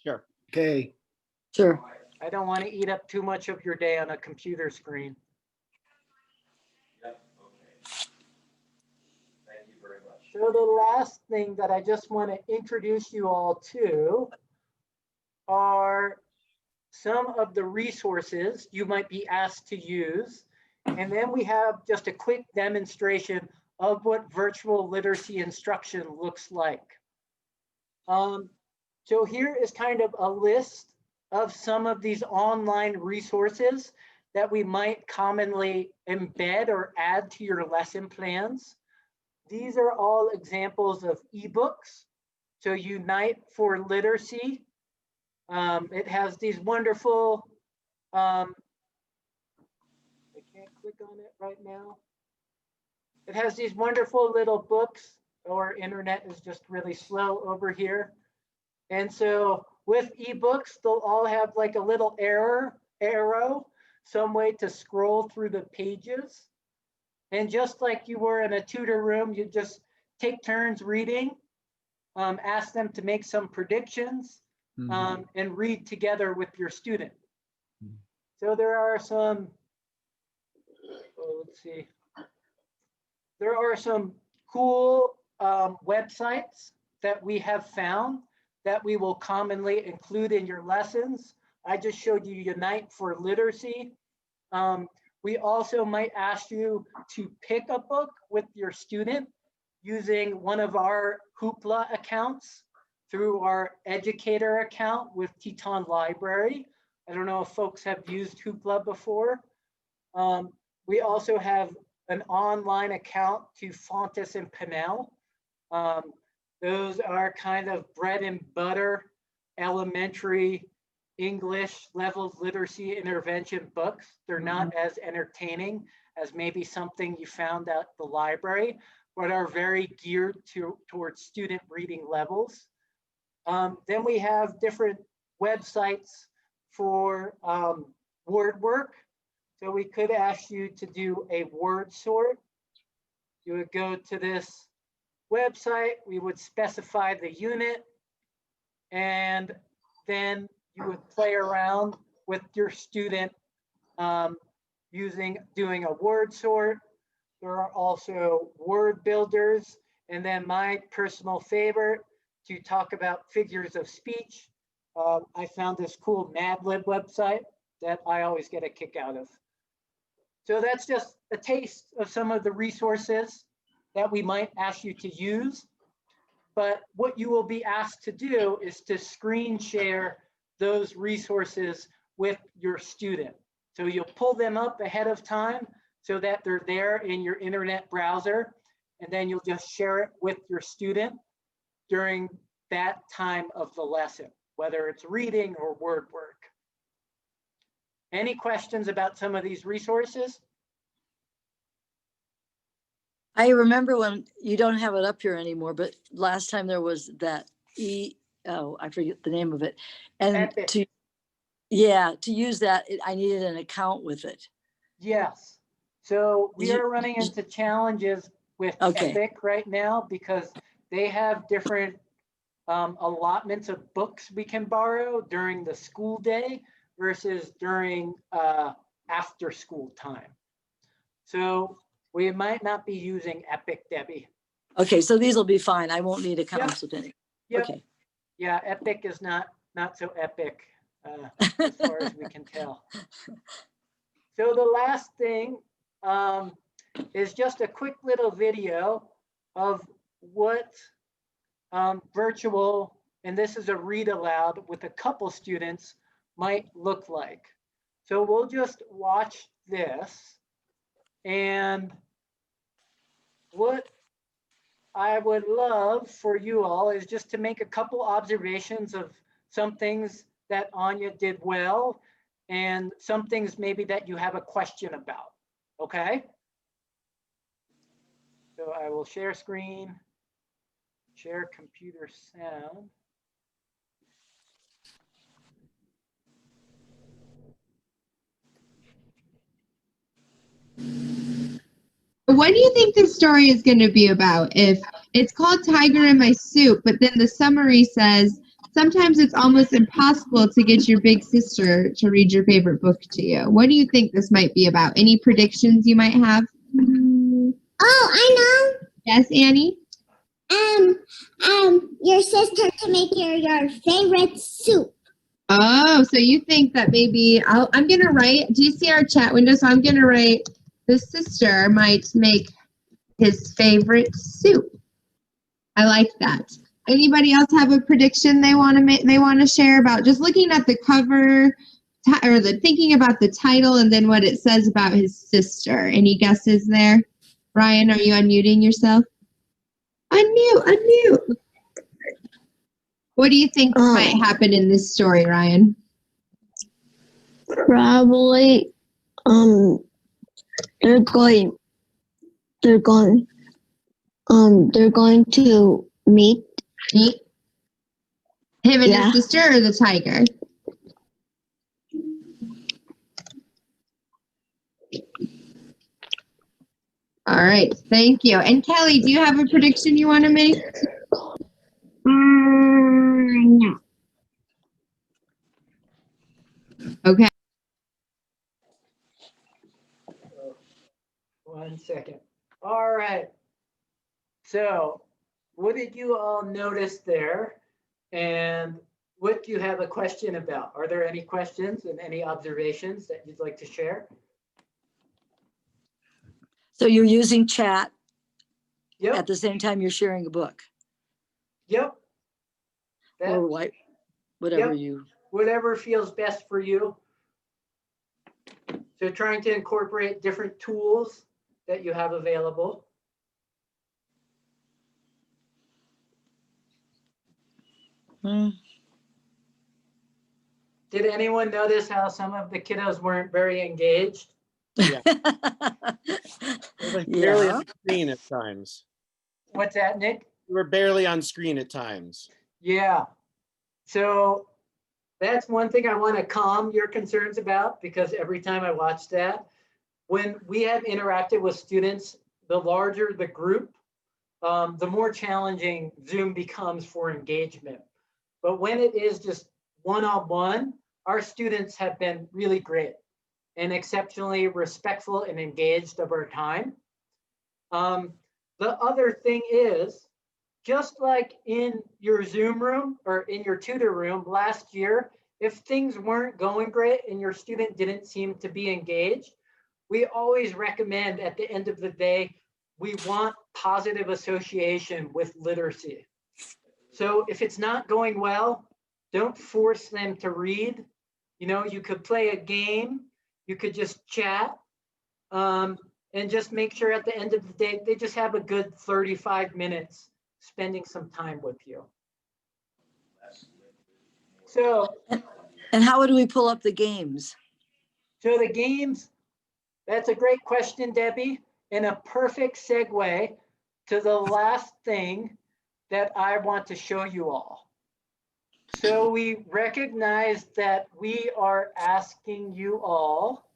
Sure. Okay, Sure. I don't want to eat up too much of your day on a computer screen. So the last thing that I just want to introduce you all to are some of the resources you might be asked to use. And then we have just a quick demonstration of what virtual literacy instruction looks like. So here is kind of a list of some of these online resources that we might commonly embed or add to your lesson plans. These are all examples of ebooks. So Unite for Literacy. It has these wonderful, I can't click on it right now. It has these wonderful little books. Our internet is just really slow over here. And so with ebooks, they'll all have like a little arrow, some way to scroll through the pages. And just like you were in a tutor room, you just take turns reading, ask them to make some predictions, and read together with your student. So there are some, let's see. There are some cool websites that we have found that we will commonly include in your lessons. I just showed you Unite for Literacy. We also might ask you to pick a book with your student using one of our Hoopla accounts through our educator account with Teton Library. I don't know if folks have used Hoopla before. We also have an online account to Fontes and Pinnell. Those are kind of bread and butter elementary English level literacy intervention books. They're not as entertaining as maybe something you found at the library, but are very geared towards student reading levels. Then we have different websites for word work. So we could ask you to do a word sort. You would go to this website, we would specify the unit, and then you would play around with your student doing a word sort. There are also word builders, and then my personal favorite to talk about figures of speech. I found this cool Mad Lib website that I always get a kick out of. So that's just a taste of some of the resources that we might ask you to use. But what you will be asked to do is to screen share those resources with your student. So you'll pull them up ahead of time so that they're there in your internet browser, and then you'll just share it with your student during that time of the lesson, whether it's reading or word work. Any questions about some of these resources? I remember when, you don't have it up here anymore, but last time there was that I forget the name of it. And Epic. to use that, I needed an account with it. Yes. So we Did you- are running into challenges with Okay. Epic right now because they have different allotments of books we can borrow during the school day versus during after school time. So we might not be using Epic, Debbie. Okay, so these will be fine. I won't need accounts with any. Yep. Okay. Yeah, Epic is not so epic as far as we can tell. So the last thing is just a quick little video of what virtual, and this is a read aloud with a couple students, might look like. So we'll just watch this. And what I would love for you all is just to make a couple observations of some things that Anya did well and some things maybe that you have a question about, okay? So I will share screen, share computer sound. What do you think this story is going to be about? If it's called Tiger in My Soup, but then the summary says, sometimes it's almost impossible to get your big sister to read your favorite book to you. What do you think this might be about? Any predictions you might have? Oh, I know. Yes, Annie? Your sister to make your favorite soup. Oh, so you think that maybe I'm going to write, do you see our chat window? So I'm going to write, the sister might make his favorite soup. I like that. Anybody else have a prediction they want to share about just looking at the cover or thinking about the title and then what it says about his sister? Any guesses there? Ryan, are you unmuting yourself? Unmute. What do you think might happen in this story, Ryan? Probably, they're going to meet. Him and Yeah. his sister or the tiger? All right, thank you. And Kelly, do you have a prediction you want to make? No. Okay. 1 second. All right. So what did you all notice there? And what do you have a question about? Are there any questions and any observations that you'd like to share? So you're using chat at Yep, the same time you're sharing a book yep. That- or whatever Yep. you. whatever feels best for you. So trying to incorporate different tools that you have available. Did anyone notice how some of the kiddos weren't very engaged? They're like barely Yeah. on screen at times. What's that, Nick? We're barely on screen at times. Yeah. So that's one thing I want to calm your concerns about, because every time I watch that, when we have interacted with students, the larger the group, the more challenging Zoom becomes for engagement. But when it is just one-on-one, our students have been really great and exceptionally respectful and engaged of our time. The other thing is, just like in your Zoom room or in your tutor room last year, if things weren't going great and your student didn't seem to be engaged, we always recommend at the end of the day, we want positive association with literacy. So if it's not going well, don't force them to read. You know, you could play a game, you could just chat, and just make sure at the end of the day, they just have a good 35 minutes spending some time with you. So And how would we pull up the games? So the games, that's a great question, Debbie, and a perfect segue to the last thing that I want to show you all. So we recognize that we are asking you all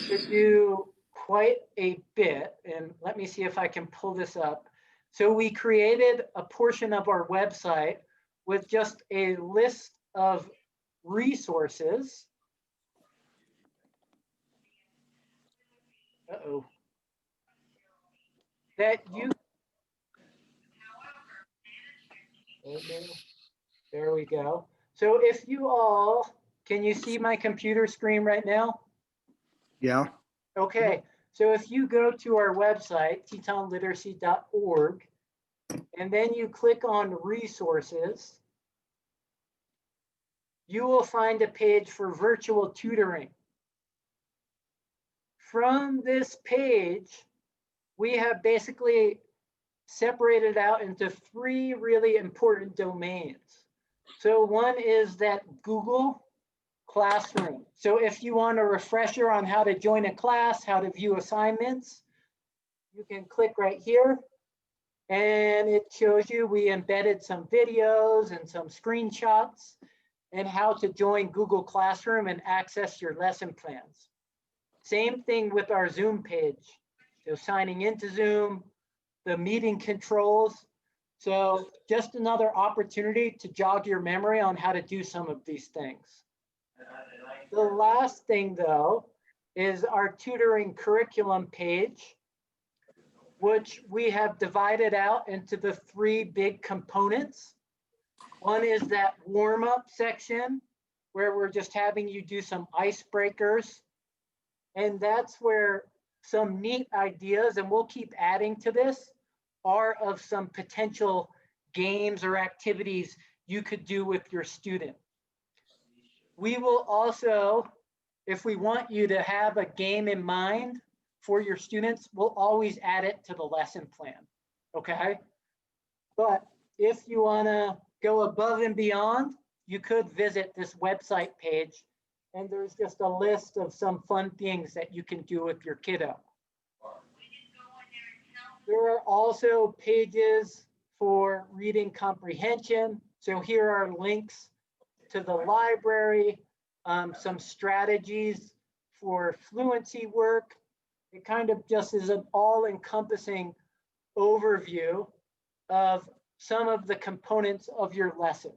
to do quite a bit, and let me see if I can pull this up. So we created a portion of our website with just a list of resources. Uh-oh. That you. Oh, no. There we go. So if you all, can you see my computer screen right now? Yeah. Okay, so if you go to our website, tetonliteracy.org, and then you click on resources, you will find a page for virtual tutoring. From this page, we have basically separated out into 3 really important domains. So one is that Google Classroom. So if you want a refresher on how to join a class, how to view assignments, you can click right here and it shows you we embedded some videos and some screenshots and how to join Google Classroom and access your lesson plans. Same thing with our Zoom page. So signing into Zoom, the meeting controls. So just another opportunity to jog your memory on how to do some of these things. The last thing though is our tutoring curriculum page, which we have divided out into the 3 big components. One is that warm-up section where we're just having you do some icebreakers. And that's where some neat ideas, and we'll keep adding to this, are of some potential games or activities you could do with your student. We will also, if we want you to have a game in mind for your students, we'll always add it to the lesson plan, okay? But if you wanna go above and beyond, you could visit this website page and there's just a list of some fun things that you can do with your kiddo. There are also pages for reading comprehension. So here are links to the library, some strategies for fluency work. It kind of just is an all-encompassing overview of some of the components of your lesson,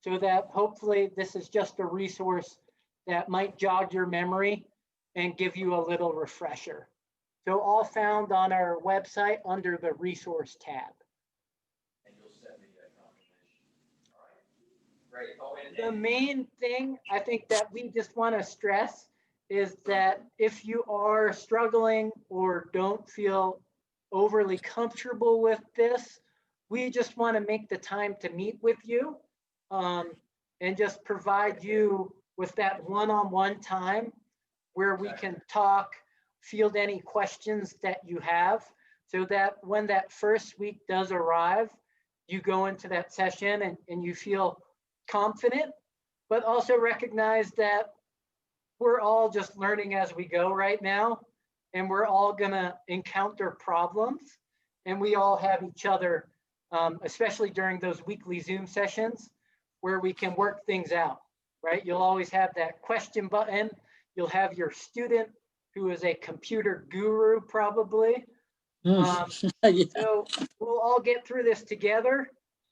so that hopefully this is just a resource that might jog your memory and give you a little refresher. So all found on our website under the resource tab. The main thing I think that we just want to stress is that if you are struggling or don't feel overly comfortable with this, we just want to make the time to meet with you and just provide you with that one-on-one time where we can talk, field any questions that you have, so that when that first week does arrive, you go into that session and you feel confident, but also recognize that we're all just learning as we go right now, and we're all gonna encounter problems, and we all have each other, especially during those weekly Zoom sessions where we can work things out, right? You'll always have that question button. You'll have your student who is a computer guru probably. Yeah. So we'll all get through this together.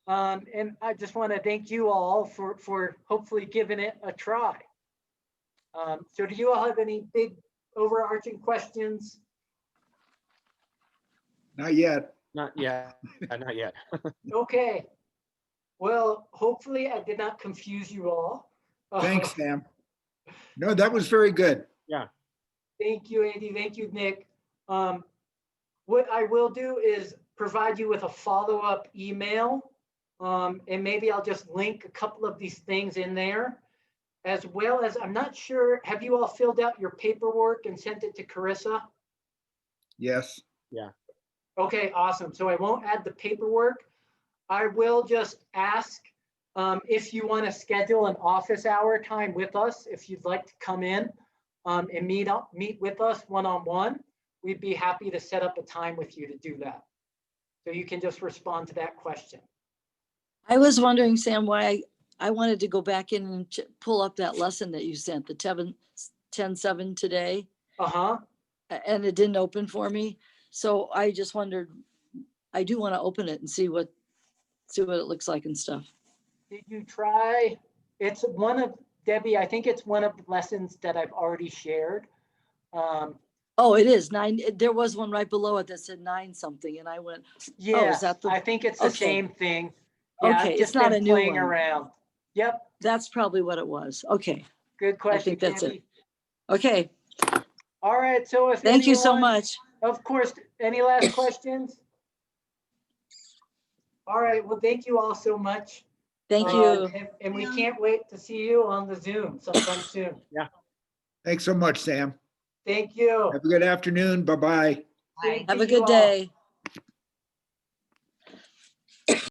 And I just want to thank you all for hopefully giving it a try. So do you all have any big overarching questions? Not yet. Not yet, not yet. Okay. Well, hopefully I did not confuse you all. Thanks, Sam. No, that was very good. Yeah. Thank you, Andy. Thank you, Nick. What I will do is provide you with a follow-up email. And maybe I'll just link a couple of these things in there. As well as, I'm not sure, have you all filled out your paperwork and sent it to Carissa? Yes. Okay, awesome. So I won't add the paperwork. I will just ask if you want to schedule an office hour time with us, if you'd like to come in and meet with us one-on-one. We'd be happy to set up a time with you to do that. So you can just respond to that question. I was wondering, Sam, why I wanted to go back in and pull up that lesson that you sent, the 10-7 today, Uh-huh. and it didn't open for me. So I just wondered, I do want to open it and see what it looks like and stuff. Did you try? It's one of, Debbie, I think it's one of the lessons that I've already shared. Oh, it is 9. There was one right below it that said 9 something, and I went, Yes, that the- I think it's the okay. same thing. Yeah, I've okay, it's just not a been new playing one. around. Yep, That's probably what it was. Okay, good question, think that's it. Debbie. okay. All right, so if Thank you so anyone- much. Of course, any last questions? All right, well, thank you all so much. Thank you. And we can't wait to see you on the Zoom sometime soon. Thanks so much, Sam. Thank you. Have a good afternoon. Bye-bye. Same to Have a you good all. day.